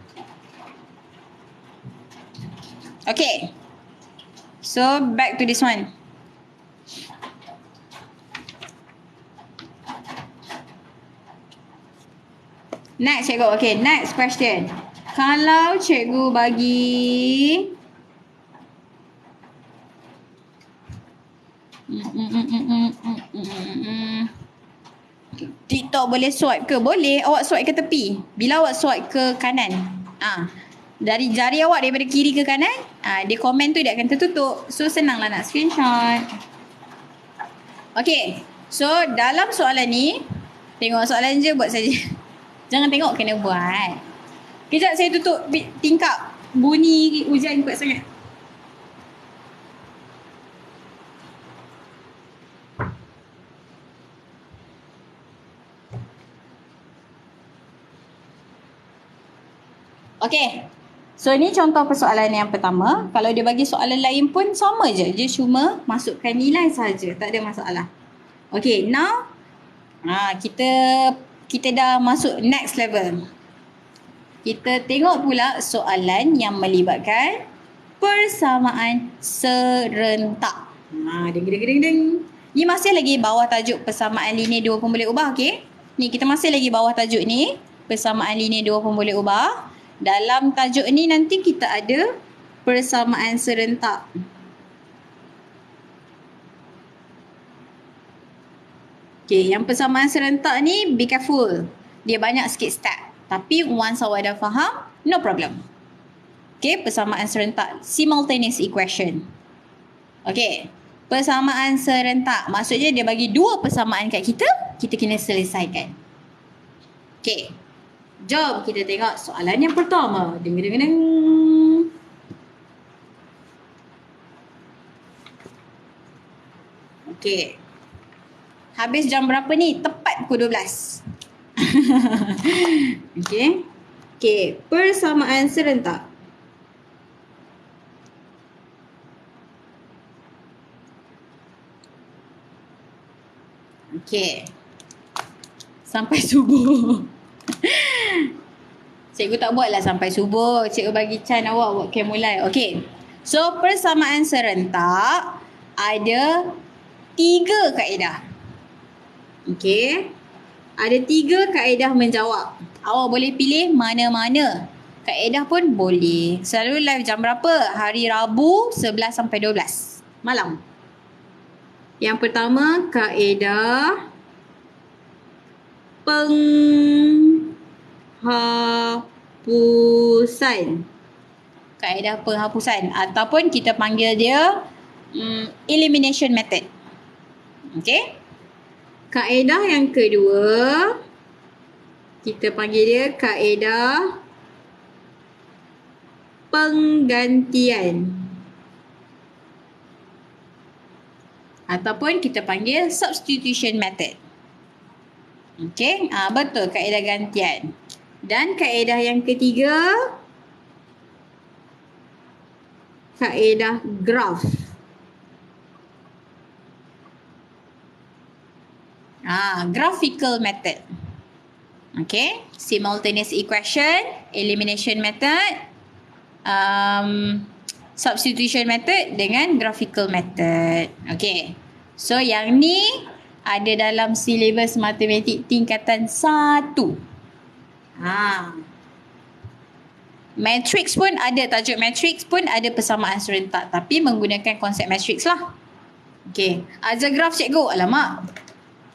Okay. So, back to this one. Next, cikgu. Okay, next question. Kalau cikgu bagi TikTok boleh swipe ke? Boleh. Awak swipe ke tepi. Bila awak swipe ke kanan, dari jari awak daripada kiri ke kanan, dia komen tu dia akan tertutup. So, senanglah nak screenshot. Okay. So, dalam soalan ni, tengok soalan je buat saja. Jangan tengok, kena buat. Kejap saya tutup tingkap. Bunyi hujan kuat sangat. Okay. So ni contoh persoalan yang pertama. Kalau dia bagi soalan lain pun sama je. Dia cuma masukkan nilai saja. Tak ada masalah. Okay, now kita dah masuk next level. Kita tengok pula soalan yang melibatkan persamaan serentak. Ding ding ding ding. Ni masih lagi bawah tajuk persamaan linear dua pun boleh ubah, okey? Ni kita masih lagi bawah tajuk ni, persamaan linear dua pun boleh ubah. Dalam tajuk ni nanti kita ada persamaan serentak. Okay, yang persamaan serentak ni be careful. Dia banyak sikit step. Tapi once awak dah faham, no problem. Okay, persamaan serentak. Simultaneous equation. Okay, persamaan serentak. Maksudnya dia bagi dua persamaan kat kita, kita kena selesaikan. Okay, jom kita tengok soalan yang pertama. Ding ding ding. Okay. Habis jam berapa ni? Tepat pukul 12. Okay. Okay. Persamaan serentak. Okay. Sampai subuh. Cikgu tak buatlah sampai subuh. Cikgu bagi can awak buat mulai. Okay. So, persamaan serentak ada 3 kaedah. Okey. Ada 3 kaedah menjawab. Awak boleh pilih mana-mana. Kaedah pun boleh. Selalu live jam berapa? Hari Rabu 11 sampai 12 malam. Yang pertama, kaedah penghapusan. Kaedah penghapusan ataupun kita panggil dia elimination method. Okey? Kaedah yang kedua, kita panggil dia kaedah penggantian. Ataupun kita panggil substitution method. Okey, betul, kaedah gantian. Dan kaedah yang ketiga, kaedah graf. Graphical method. Okay. Simultaneous equation, elimination method, substitution method dengan graphical method. Okay. So yang ni ada dalam silibus matematik tingkatan 1. Matrix pun ada, tajuk matrix pun ada persamaan serentak. Tapi menggunakan konsep matrix lah. Okay. Algegraph cikgu. Alamak.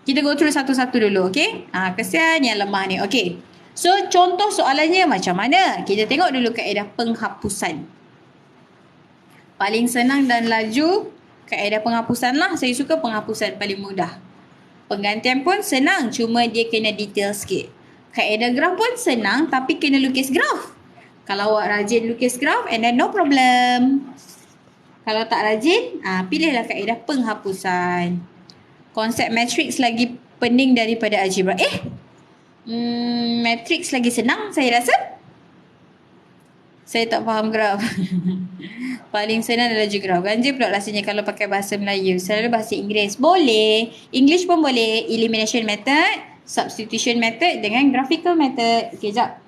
Kita go through satu-satu dulu, okay? Kesian yang lemah ni. Okay. So, contoh soalannya macam mana? Kita tengok dulu kaedah penghapusan. Paling senang dan laju, kaedah penghapusan lah. Saya suka penghapusan paling mudah. Penggantian pun senang, cuma dia kena detail sikit. Kaedah graf pun senang, tapi kena lukis graf. Kalau awak rajin lukis graf, and then no problem. Kalau tak rajin, pilihlah kaedah penghapusan. Konsep matrix lagi pening daripada algebra. Matrix lagi senang saya rasa. Saya tak faham graf. Paling senang adalah graf. Ganjil pula rasanya kalau pakai bahasa Melayu. Selalu bahasa Inggeris. Boleh. English pun boleh. Elimination method, substitution method dengan graphical method. Okay, jap.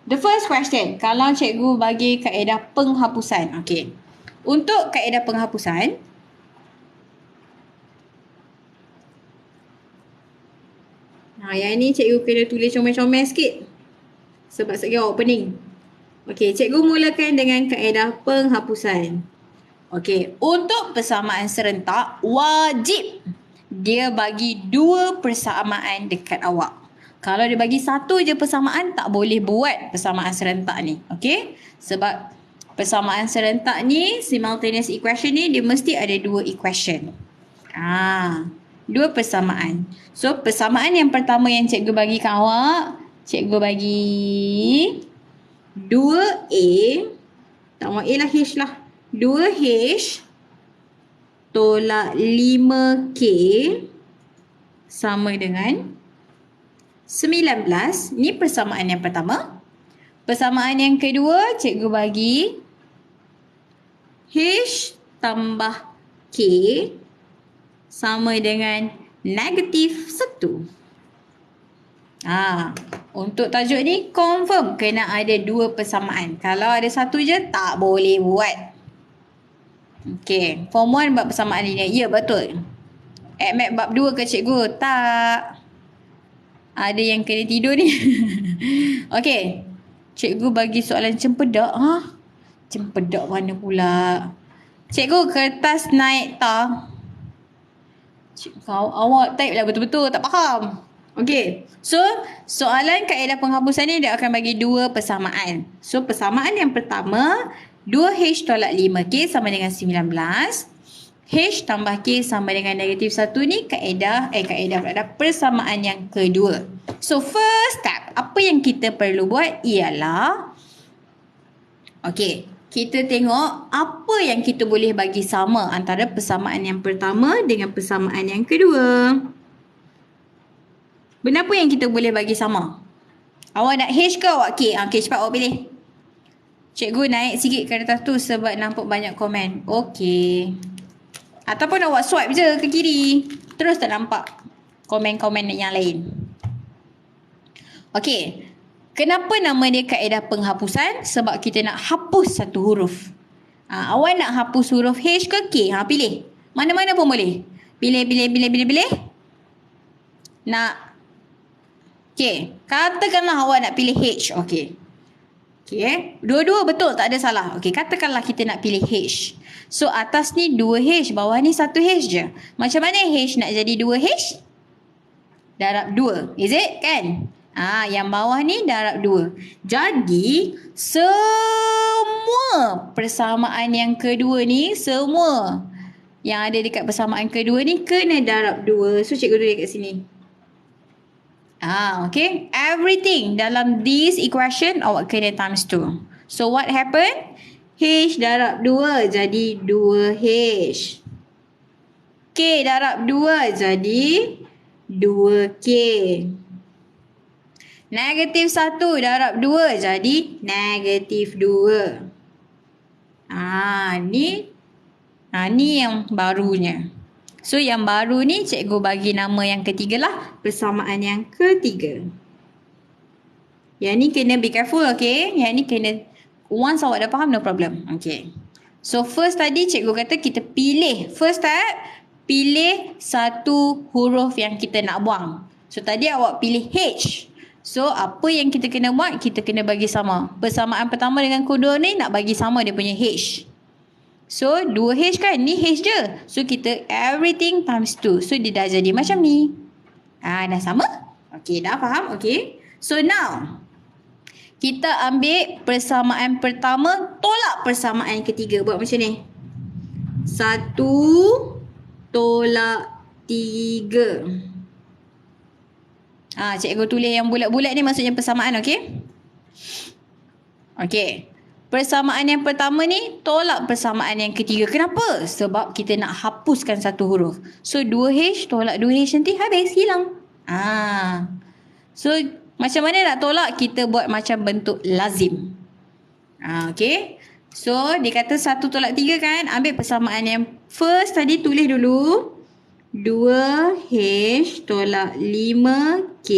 The first question. Kalau cikgu bagi kaedah penghapusan. Okay. Untuk kaedah penghapusan, yang ni cikgu kena tulis comel-comel sikit. Sebab sekali awak pening. Okey, cikgu mulakan dengan kaedah penghapusan. Okey, untuk persamaan serentak, wajib dia bagi 2 persamaan dekat awak. Kalau dia bagi 1 je persamaan, tak boleh buat persamaan serentak ni. Okey? Sebab persamaan serentak ni, simultaneous equation ni, dia mesti ada 2 equation. 2 persamaan. So, persamaan yang pertama yang cikgu bagi kat awak, cikgu bagi 2A, tak mahu A lah, H lah. 2H tolak 5K sama dengan 19. Ni persamaan yang pertama. Persamaan yang kedua, cikgu bagi H tambah K sama dengan negatif 1. Untuk tajuk ni confirm kena ada 2 persamaan. Kalau ada 1 je tak boleh buat. Okey, form 1 bab persamaan linear. Ya, betul. AdMath bab 2 ke cikgu? Tak. Ada yang kena tidur ni. Okey. Cikgu bagi soalan cempedak. Cempedak mana pula? Cikgu, kertas naik tak? Awak type lah betul-betul. Tak faham. Okey. So, soalan kaedah penghapusan ni dia akan bagi 2 persamaan. So, persamaan yang pertama, 2H tolak 5K sama dengan 19. H tambah K sama dengan negatif 1 ni kaedah persamaan yang kedua. So, first step, apa yang kita perlu buat ialah, okey, kita tengok apa yang kita boleh bagi sama antara persamaan yang pertama dengan persamaan yang kedua. Benda apa yang kita boleh bagi sama? Awak nak H ke awak K? Okey, cepat awak pilih. Cikgu naik sikit kertas tu sebab nampak banyak komen. Okey. Ataupun awak swipe je ke kiri. Terus tak nampak komen-komen yang lain. Okey. Kenapa nama dia kaedah penghapusan? Sebab kita nak hapus satu huruf. Awak nak hapus huruf H ke K? Pilih. Mana-mana pun boleh. Pilih. Nak. Okey. Katakanlah awak nak pilih H. Okey. Okey. Dua-dua betul, tak ada salah. Okey. Katakanlah kita nak pilih H. So, atas ni 2H. Bawah ni 1H je. Macam mana H nak jadi 2H? Darab 2. Is it? Kan? Yang bawah ni darab 2. Jadi, semua persamaan yang kedua ni, semua yang ada dekat persamaan kedua ni kena darab 2. So, cikgu tulis kat sini. Okay. Everything dalam this equation awak kena times 2. So, what happened? H darab 2 jadi 2H. K darab 2 jadi 2K. Negatif 1 darab 2 jadi negatif 2. Ni yang barunya. So, yang baru ni cikgu bagi nama yang ketiga lah. Persamaan yang ketiga. Yang ni kena be careful, okay? Yang ni kena, once awak dah faham, no problem. Okay. So, first tadi cikgu kata kita pilih. First step, pilih satu huruf yang kita nak buang. So, tadi awak pilih H. So, apa yang kita kena buat? Kita kena bagi sama. Persamaan pertama dengan kedua ni nak bagi sama dia punya H. So, 2H kan? Ni H je. So, kita everything times 2. So, dia dah jadi macam ni. Dah sama? Okay, dah faham? Okay. So, now, kita ambil persamaan pertama, tolak persamaan ketiga. Buat macam ni. 1 tolak 3. Cikgu tulis yang bulat-bulat ni maksudnya persamaan, okay? Okay. Persamaan yang pertama ni tolak persamaan yang ketiga. Kenapa? Sebab kita nak hapuskan satu huruf. So, 2H tolak 2H nanti habis, hilang. So, macam mana nak tolak? Kita buat macam bentuk lazim. Okay. So, dia kata 1 tolak 3 kan? Ambil persamaan yang first tadi, tulis dulu. 2H tolak 5K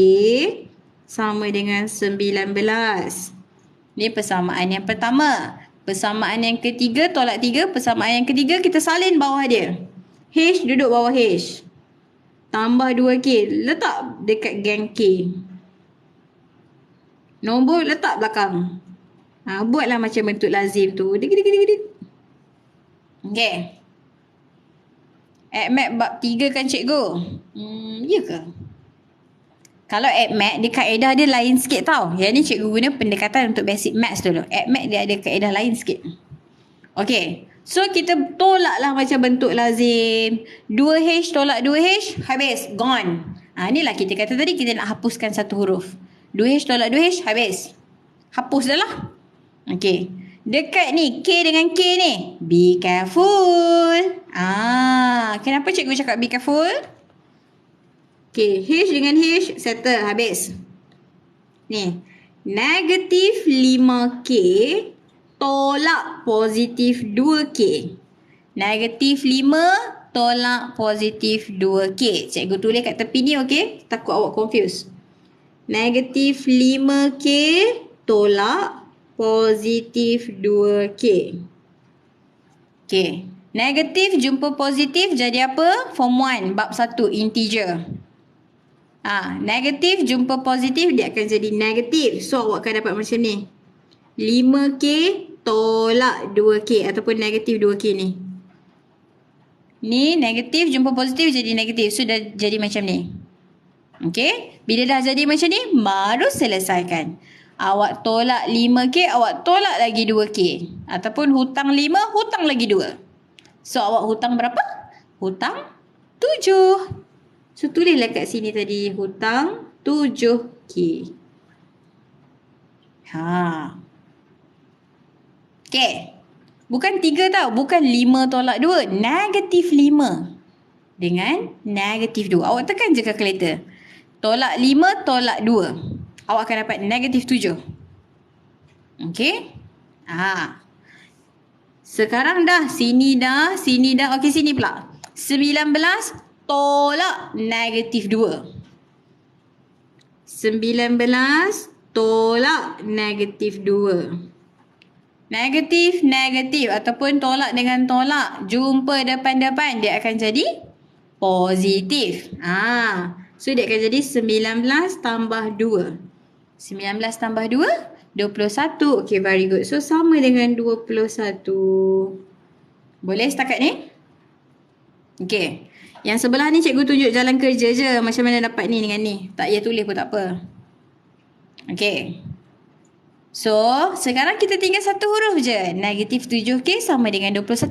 sama dengan 19. Ni persamaan yang pertama. Persamaan yang ketiga tolak 3. Persamaan yang ketiga kita salin bawah dia. H duduk bawah H. Tambah 2K. Letak dekat gang K. Nombor letak belakang. Buatlah macam bentuk lazim tu. Okay. AdMath bab 3 kan cikgu? Ya ke? Kalau AdMath, dia kaedah dia lain sikit tau. Yang ni cikgu guna pendekatan untuk basic maths dulu. AdMath dia ada kaedah lain sikit. Okay. So, kita tolak lah macam bentuk lazim. 2H tolak 2H, habis. Gone. Inilah kita kata tadi, kita nak hapuskan satu huruf. 2H tolak 2H, habis. Hapus dah lah. Okay. Dekat ni, K dengan K ni. Be careful. Kenapa cikgu cakap be careful? Okay, H dengan H, settle, habis. Ni, negatif 5 5K tolak positif 2K. Negatif 5 tolak positif 2K. Cikgu tulis kat tepi ni, okey? Takut awak confuse. Negatif 5K tolak positif 2K. Okey. Negatif jumpa positif jadi apa? Form 1, bab 1, integer. Negatif jumpa positif dia akan jadi negatif. So, awak akan dapat macam ni. 5K tolak 2K ataupun negatif 2K ni. Ni negatif jumpa positif jadi negatif. So, dah jadi macam ni. Okey? Bila dah jadi macam ni, baru selesaikan. Awak tolak 5K, awak tolak lagi 2K. Ataupun hutang 5, hutang lagi 2. So, awak hutang berapa? Hutang 7. So, tulislah kat sini tadi. Hutang 7K. Okey. Bukan 3 tau. Bukan 5 tolak 2. Negatif 5. Dengan negatif 2. Awak tekan je kalkulator. Tolak 5, tolak 2. Awak akan dapat negatif 7. Okey. Sekarang dah. Sini dah. Sini dah. Okey, sini pula. 19 tolak negatif 2. 19 tolak negatif 2. Negatif, negatif ataupun tolak dengan tolak. Jumpa depan-depan dia akan jadi positif. So dia akan jadi 19 tambah 2. 19 tambah 2, 21. Okay, very good. So sama dengan 21. Boleh setakat ni? Okay. Yang sebelah ni cikgu tunjuk jalan kerja je. Macam mana dapat ni dengan ni. Tak payah tulis pun tak apa. Okay. So, sekarang kita tinggal satu huruf je. Negatif 7K sama dengan 21.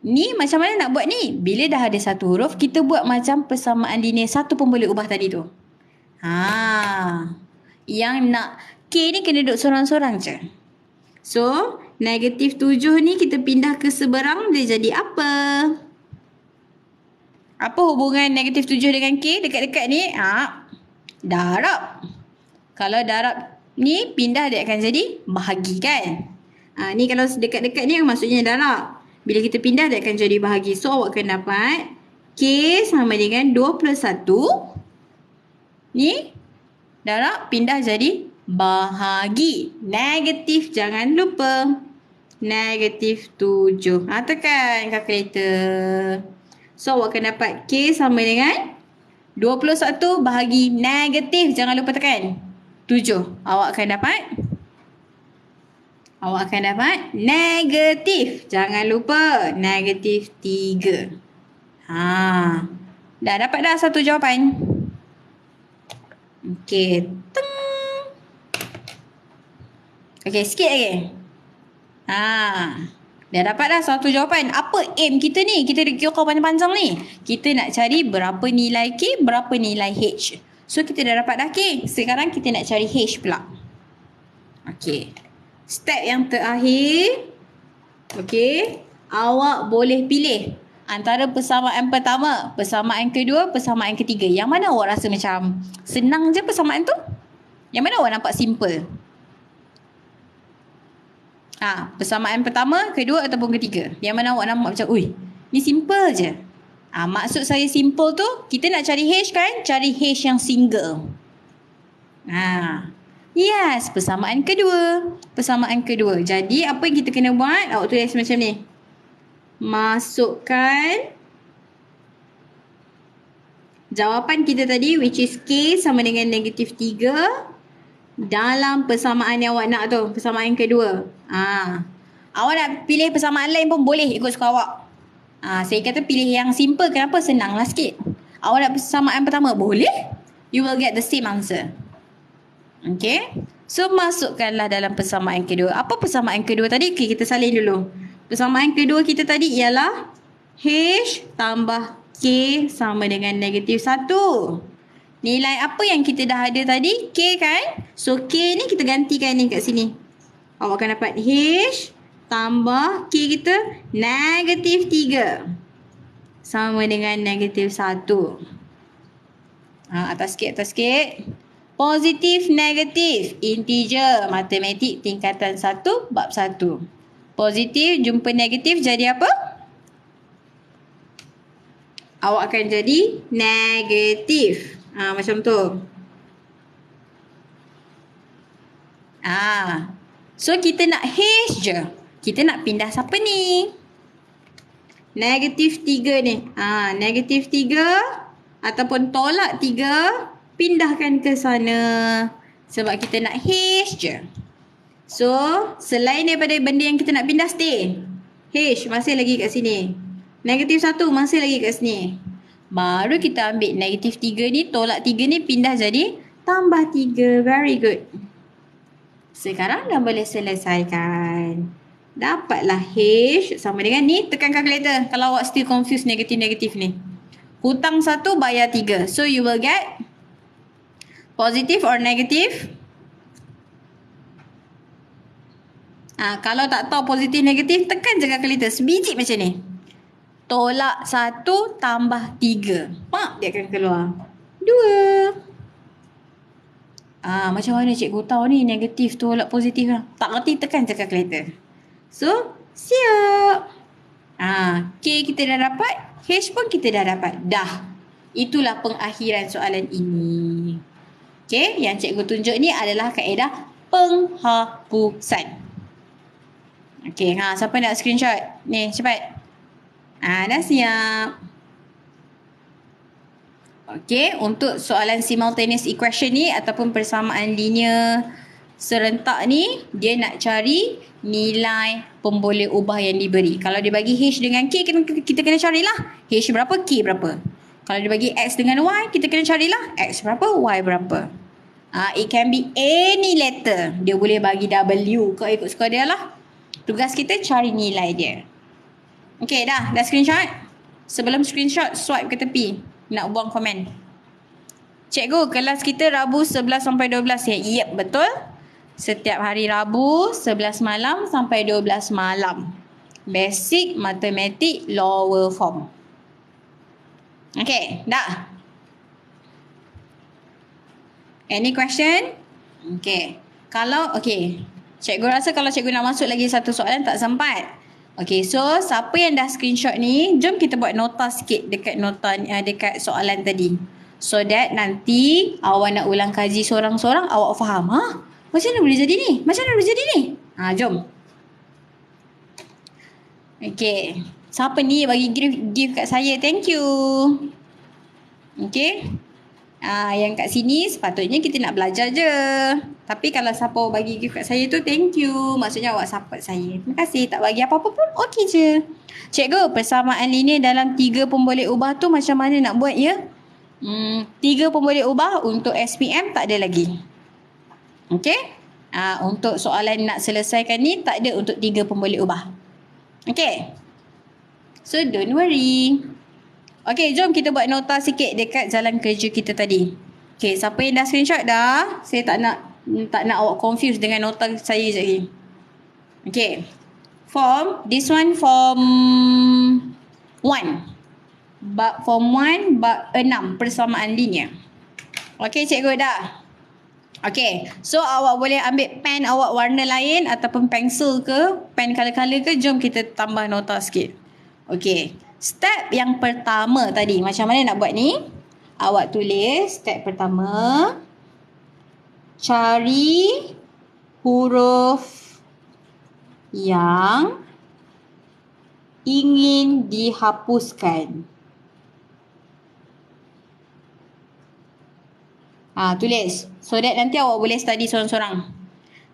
Ni macam mana nak buat ni? Bila dah ada satu huruf, kita buat macam persamaan linear. Satu pun boleh ubah tadi tu. Yang nak K ni kena duduk sorang-sorang je. So, negatif 7 ni kita pindah ke seberang, dia jadi apa? Apa hubungan negatif 7 dengan K dekat-dekat ni? Darab. Kalau darab ni pindah dia akan jadi bahagi kan? Ni kalau dekat-dekat ni maksudnya darab. Bila kita pindah dia akan jadi bahagi. So awak akan dapat K sama dengan 21. Ni darab pindah jadi bahagi. Negatif jangan lupa. Negatif 7. Tekan kalkulator. So awak akan dapat K sama dengan 21 bahagi negatif. Jangan lupa tekan 7. Awak akan dapat negatif. Jangan lupa negatif 3. Dah dapat dah satu jawapan. Okey. Okey, sikit lagi. Dah dapat dah satu jawapan. Apa aim kita ni? Kita dah kira panjang-panjang ni. Kita nak cari berapa nilai K, berapa nilai H. So, kita dah dapat dah K. Sekarang kita nak cari H pula. Okey. Step yang terakhir. Okey. Awak boleh pilih antara persamaan pertama, persamaan kedua, persamaan ketiga. Yang mana awak rasa macam senang je persamaan tu? Yang mana awak nampak simple? Persamaan pertama, kedua ataupun ketiga. Yang mana awak nampak macam, ni simple je. Maksud saya simple tu, kita nak cari H kan? Cari H yang single. Yes, persamaan kedua. Persamaan kedua. Jadi, apa yang kita kena buat? Awak tulis macam ni. Masukkan jawapan kita tadi, which is K sama dengan negatif 3. Dalam persamaan yang awak nak tu. Persamaan kedua. Awak nak pilih persamaan lain pun boleh ikut suka awak. Saya kata pilih yang simple. Kenapa? Senanglah sikit. Awak nak persamaan pertama? Boleh. You will get the same answer. Okay. So, masukkanlah dalam persamaan kedua. Apa persamaan kedua tadi? Okay, kita salin dulu. Persamaan kedua kita tadi ialah H tambah K sama dengan negatif 1. Nilai apa yang kita dah ada tadi? K kan? So, K ni kita gantikan ni kat sini. Awak akan dapat H tambah K kita negatif 3 sama dengan negatif 1. Atas sikit. Positif, negatif, integer, matematik tingkatan 1, bab 1. Positif jumpa negatif jadi apa? Awak akan jadi negatif. Macam tu. So kita nak H je. Kita nak pindah siapa ni? Negatif 3 ni. Negatif 3 ataupun tolak 3, pindahkan ke sana. Sebab kita nak H je. So, selain daripada benda yang kita nak pindah, stay. H masih lagi kat sini. Negatif 1 masih lagi kat sini. Baru kita ambil negatif 3 ni, tolak 3 ni, pindah jadi tambah 3. Very good. Sekarang dah boleh selesaikan. Dapatlah H sama dengan ni. Tekan calculator kalau awak still confused negatif-negatif ni. Hutang 1 bayar 3. So you will get positive or negative. Kalau tak tahu positif negatif, tekan je calculator. Sebiji macam ni. Tolak 1 tambah 3. Pak, dia akan keluar 2. Macam mana cikgu tahu ni negatif tolak positif lah? Tak ngerti, tekan je calculator. So, siap. K kita dah dapat. H pun kita dah dapat. Dah. Itulah pengakhiran soalan ini. Okay, yang cikgu tunjuk ni adalah kaedah penghapusan. Okay, siapa nak screenshot? Ni, cepat. Dah siap. Okay, untuk soalan simultaneous equation ni ataupun persamaan linear serentak ni, dia nak cari nilai pemboleh ubah yang diberi. Kalau dia bagi H dengan K, kita kena carilah H berapa, K berapa. Kalau dia bagi X dengan Y, kita kena carilah X berapa, Y berapa. It can be any letter. Dia boleh bagi W, kau ikut suka dia lah. Tugas kita cari nilai dia. Okay, dah screenshot? Sebelum screenshot, swipe ke tepi. Nak buang komen. Cikgu, kelas kita Rabu 11 sampai 12 ya? Yep, betul. Setiap hari Rabu 11 malam sampai 12 malam. Basic Matematik Lower Form. Okay, dah. Any question? Okay. Cikgu rasa kalau cikgu nak masuk lagi satu soalan tak sempat. Okay, so siapa yang dah screenshot ni, jom kita buat nota sikit dekat dekat soalan tadi. So that nanti awak nak ulang kaji seorang-seorang, awak faham. Macam mana boleh jadi ni? Macam mana boleh jadi ni? Jom. Okay. Siapa ni bagi gift kat saya? Thank you. Okay. Yang kat sini sepatutnya kita nak belajar je. Tapi kalau siapa bagi gift kat saya tu, thank you. Maksudnya awak support saya. Terima kasih. Tak bagi apa-apa pun, okey je. Cikgu, persamaan linear dalam 3 pemboleh ubah tu macam mana nak buat ya? 3 pemboleh ubah untuk SPM tak ada lagi. Okey? Untuk soalan nak selesaikan ni tak ada untuk 3 pemboleh ubah. Okey? So don't worry. Okey, jom kita buat nota sikit dekat jalan kerja kita tadi. Okey, siapa yang dah screenshot dah? Saya tak nak awak confuse dengan nota saya sekejap lagi. Okey. This one form 1. Form 1 bab 6 persamaan linear. Okey, cikgu dah. Okey, so awak boleh ambil pen awak warna lain ataupun pensel ke, pen color-color ke, jom kita tambah nota sikit. Okey, step yang pertama tadi, macam mana nak buat ni? Awak tulis step pertama, cari huruf yang ingin dihapuskan. Tulis. So that nanti awak boleh study sorang-sorang.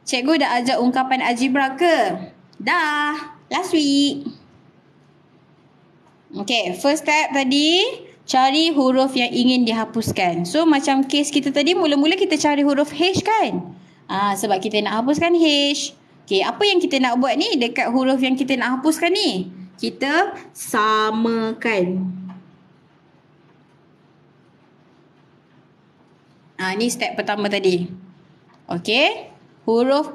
Cikgu dah ajar ungkapan algebra ke? Dah. Last week. Okay. First step tadi, cari huruf yang ingin dihapuskan. So macam case kita tadi, mula-mula kita cari huruf H kan? Sebab kita nak hapuskan H. Okay. Apa yang kita nak buat ni dekat huruf yang kita nak hapuskan ni? Kita samakan. Ni step pertama tadi. Okey.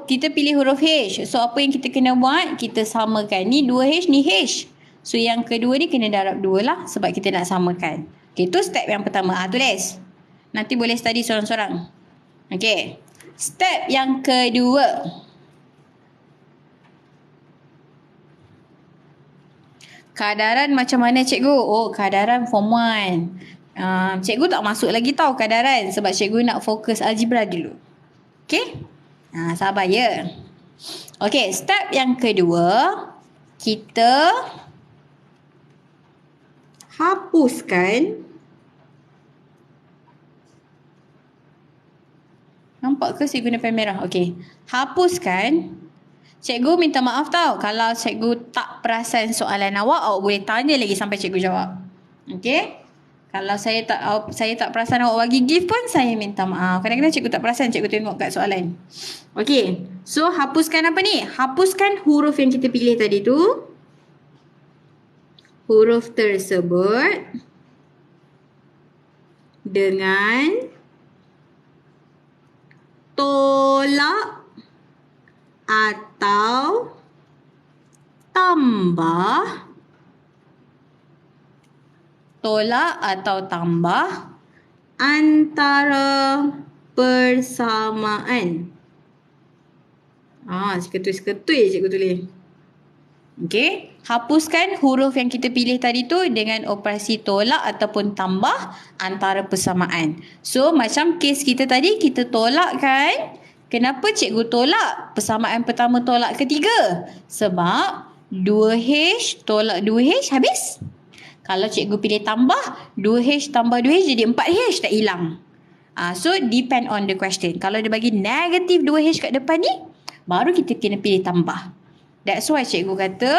Kita pilih huruf H. So apa yang kita kena buat? Kita samakan. Ni 2H, ni H. So yang kedua ni kena darab 2 lah. Sebab kita nak samakan. Okey, tu step yang pertama. Tulis. Nanti boleh study sorang-sorang. Okey. Step yang kedua. Kadaran macam mana cikgu? Oh, kadaran form 1. Cikgu tak masuk lagi tau kadaran sebab cikgu nak fokus algebra dulu. Okey? Sabar ya. Okey, step yang kedua, kita hapuskan. Nampak ke saya guna pen merah? Okey. Hapuskan. Cikgu minta maaf tau kalau cikgu tak perasan soalan awak boleh tanya lagi sampai cikgu jawab. Okey? Kalau saya tak perasan awak bagi gift pun saya minta maaf. Kadang-kadang cikgu tak perasan, cikgu tengok kat soalan. Okey. So hapuskan apa ni? Hapuskan huruf yang kita pilih tadi tu. Huruf tersebut dengan tolak atau tambah. Tolak atau tambah antara persamaan. Seketui cikgu tulis. Okey. Hapuskan huruf yang kita pilih tadi tu dengan operasi tolak ataupun tambah antara persamaan. So macam kes kita tadi, kita tolak kan. Kenapa cikgu tolak persamaan pertama tolak ketiga? Sebab 2H tolak 2H habis. Kalau cikgu pilih tambah, 2H tambah 2H jadi 4H, tak hilang. So depend on the question. Kalau dia bagi negatif 2H kat depan ni, baru kita kena pilih tambah. That's why cikgu kata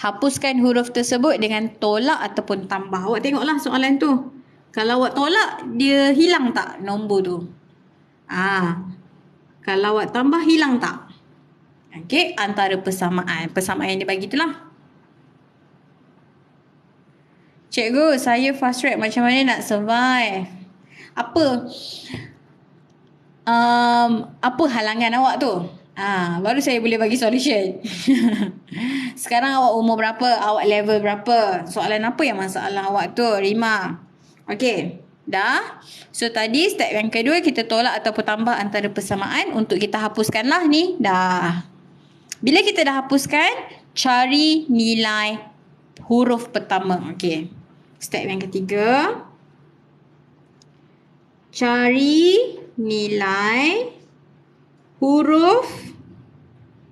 hapuskan huruf tersebut dengan tolak ataupun tambah. Awak tengoklah soalan tu. Kalau awak tolak, dia hilang tak nombor tu? Kalau awak tambah, hilang tak? Okey, antara persamaan. Persamaan yang dia bagi itulah. Cikgu, saya fast track, macam mana nak survive? Apa halangan awak tu? Baru saya boleh bagi solution. Sekarang awak umur berapa? Awak level berapa? Soalan apa yang masalah awak tu, Rima? Okey, dah. So tadi step yang kedua, kita tolak ataupun tambah antara persamaan untuk kita hapuskanlah ni. Dah. Bila kita dah hapuskan, cari nilai huruf pertama. Okey. Step yang ketiga, cari nilai huruf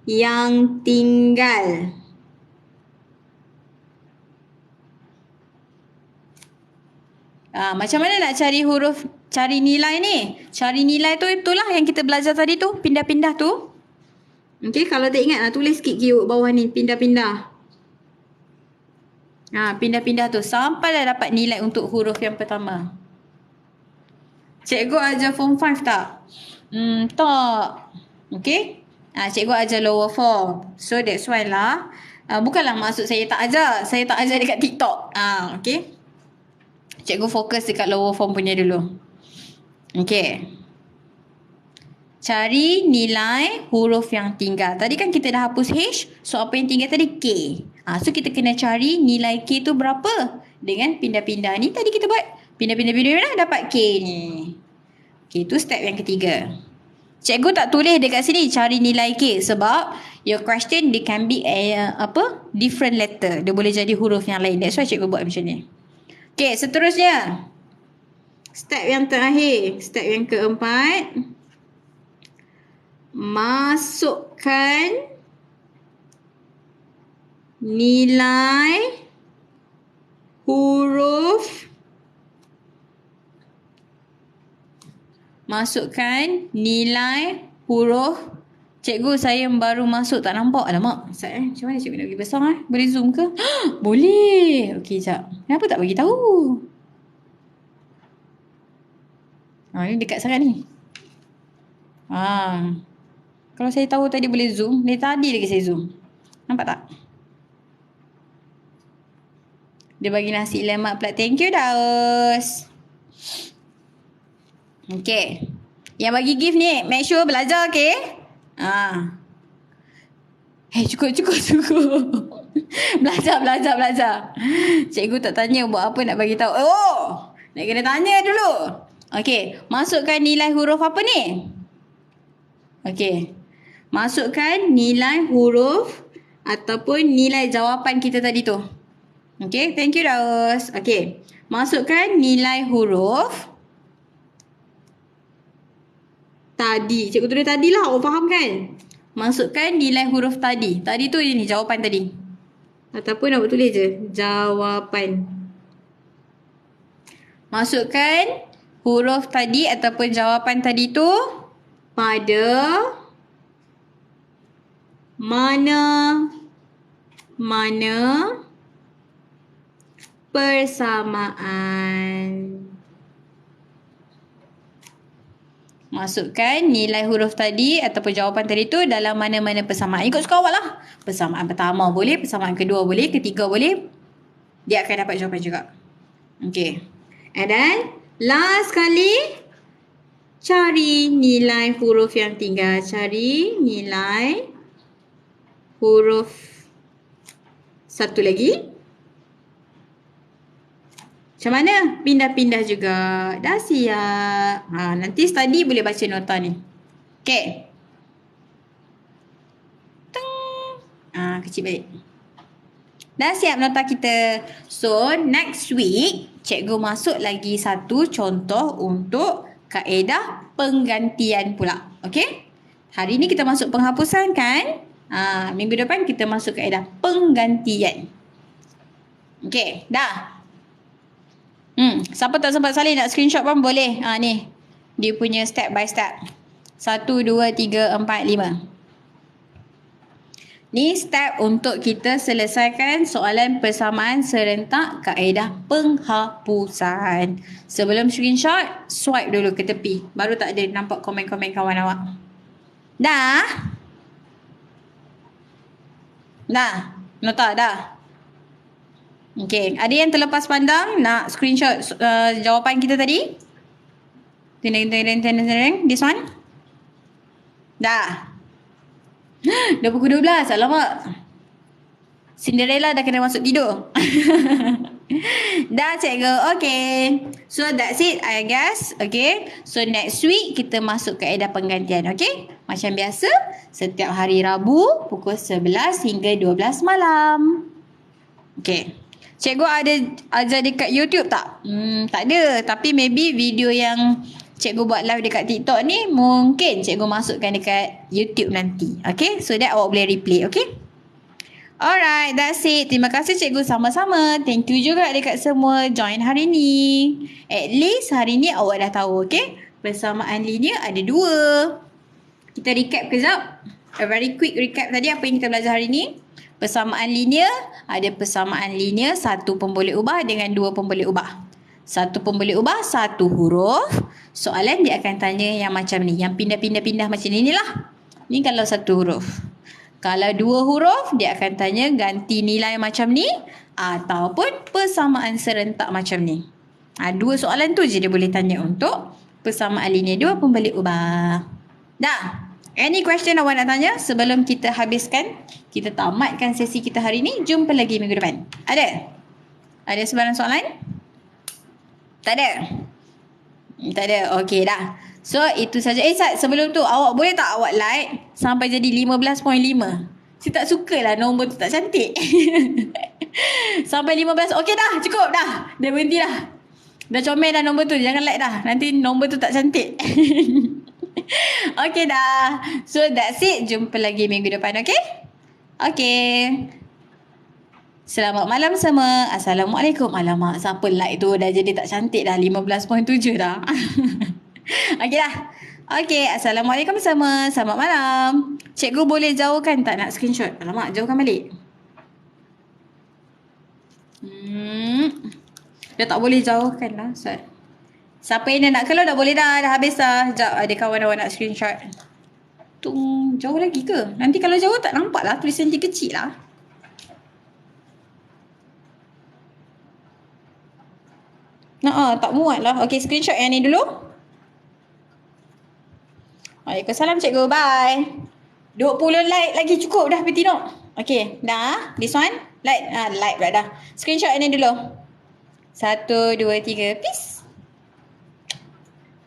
yang tinggal. Macam mana nak cari nilai ni? Cari nilai tu itulah yang kita belajar tadi tu, pindah-pindah tu. Okey, kalau tak ingat tulis sikit keyword bawah ni, pindah-pindah. Pindah-pindah tu sampailah dapat nilai untuk huruf yang pertama. Cikgu ajar form 5 tak? Tak. Okey? Cikgu ajar lower form. So that's why lah. Bukanlah maksud saya tak ajar. Saya tak ajar dekat TikTok. Okey? Cikgu fokus dekat lower form punya dulu. Okey. Cari nilai huruf yang tinggal. Tadi kan kita dah hapus H. So apa yang tinggal tadi? K. So kita kena cari nilai K tu berapa. Dengan pindah-pindah ni tadi kita buat. Pindah-pindah dapat K ni. Okey, tu step yang ketiga. Cikgu tak tulis dekat sini cari nilai K. Sebab your question dia can be different letter. Dia boleh jadi huruf yang lain. That's why cikgu buat macam ni. Okey, seterusnya. Step yang terakhir. Step yang keempat. Masukkan nilai huruf. Cikgu, saya baru masuk tak nampak. Alamak, macam mana cikgu nak bagi besar? Boleh zoom ke? Boleh. Okey, sekejap. Kenapa tak bagi tahu? Ni dekat sangat ni. Kalau saya tahu tadi boleh zoom, dari tadi lagi saya zoom. Nampak tak? Dia bagi nasi lemak pula. Thank you, Daus. Okay. Yang bagi gift ni, make sure belajar, okay? Cukup. Belajar. Cikgu tak tanya buat apa nak bagi tahu. Nak kena tanya dulu. Okey, masukkan nilai huruf apa ni? Okey. Masukkan nilai huruf ataupun nilai jawapan kita tadi tu. Okey, thank you Daus. Okey. Masukkan nilai huruf tadi. Cikgu tulis tadi lah, awak faham kan? Masukkan nilai huruf tadi. Tadi tu ini jawapan tadi. Ataupun awak tulis je jawapan. Masukkan huruf tadi ataupun jawapan tadi tu pada mana persamaan. Masukkan nilai huruf tadi ataupun jawapan tadi tu dalam mana-mana persamaan. Ikut suka awak lah. Persamaan pertama boleh, persamaan kedua boleh, ketiga boleh. Dia akan dapat jawapan juga. Okay. And then, last kali, cari nilai huruf yang tinggal. Cari nilai huruf satu lagi. Macam mana? Pindah-pindah juga. Dah siap. Nanti study boleh baca nota ni. Okay. Kecil balik. Dah siap nota kita. So, next week, cikgu masuk lagi satu contoh untuk kaedah penggantian pula. Okay? Hari ni kita masuk penghapusan kan? Minggu depan kita masuk kaedah penggantian. Okay, dah. Siapa tak sempat salin nak screenshot pun boleh. Ni. Dia punya step by step. 1, 2, 3, 4, 5. Ni step untuk kita selesaikan soalan persamaan serentak kaedah penghapusan. Sebelum screenshot, swipe dulu ke tepi. Baru tak ada nampak komen-komen kawan awak. Dah? Dah? Nota dah? Okay, ada yang terlepas pandang nak screenshot jawapan kita tadi? This one? Dah. Dah pukul 12, alamak. Cinderella dah kena masuk tidur. Dah cikgu, okay. So that's it I guess, okay. So next week kita masuk ke kaedah penggantian, okay. Macam biasa, setiap hari Rabu pukul 11 hingga 12 malam. Okay. Cikgu ada ajar dekat YouTube tak? Tak ada. Tapi maybe video yang cikgu buat live dekat TikTok ni mungkin cikgu masukkan dekat YouTube nanti. Okay? So that awak boleh replay. Okay? Alright, that's it. Terima kasih cikgu sama-sama. Thank you juga dekat semua join hari ni. At least hari ni awak dah tahu. Okay? Persamaan linear ada 2. Kita recap kejap. A very quick recap tadi apa yang kita belajar hari ni. Persamaan linear, ada persamaan linear 1 pun boleh ubah dengan 2 pun boleh ubah. 1 pun boleh ubah 1 huruf. Soalan dia akan tanya yang macam ni. Yang pindah-pindah-pindah macam ni lah. Ni kalau 1 huruf. Kalau 2 huruf, dia akan tanya ganti nilai macam ni. Ataupun persamaan serentak macam ni. 2 soalan tu je dia boleh tanya untuk persamaan linear. 2 pun boleh ubah. Dah? Any question awak nak tanya sebelum kita habiskan, kita tamatkan sesi kita hari ni. Jumpa lagi minggu depan. Ada? Ada sebarang soalan? Tak ada? Tak ada. Okey dah. So itu saja. Sat, sebelum tu awak boleh tak awak like sampai jadi 15.5? Saya tak sukalah nombor tu tak cantik. Sampai 15. Okey dah, cukup dah. Dah berhenti dah. Dah comel dah nombor tu. Jangan like dah. Nanti nombor tu tak cantik. Okay dah. So that's it. Jumpa lagi minggu depan, okay? Okay. Selamat malam semua. Assalamualaikum. Alamak, siapa like tu dah jadi tak cantik dah. 15.7 dah. Okay dah. Okay, Assalamualaikum semua. Selamat malam. Cikgu boleh jauhkan tak nak screenshot? Alamak, jauhkan balik. Dah tak boleh jauhkan lah. Siapa yang nak keluar dah boleh dah. Dah habis dah. Sekejap ada kawan awak nak screenshot. Jauh lagi ke? Nanti kalau jauh tak nampak lah. Tulisan dia kecil lah. Tak muat lah. Okay, screenshot yang ni dulu. Waalaikumsalam cikgu. Bye. 20 like lagi cukup dah Petino. Okay, dah. This one. Like pula dah. Screenshot yang ni dulu. 1, 2, 3. Peace.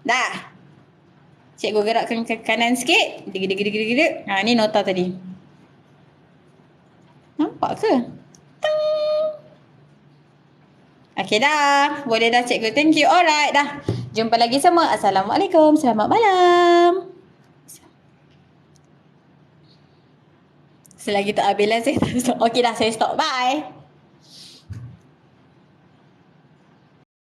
Dah. Cikgu gerakkan ke kanan sikit. Deg. Ni nota tadi. Nampak ke? Tang. Okey dah. Boleh dah cikgu. Thank you. Alright dah. Jumpa lagi semua. Assalamualaikum. Selamat malam. Selagi tak habis lah saya tak stop. Okey dah saya stop. Bye.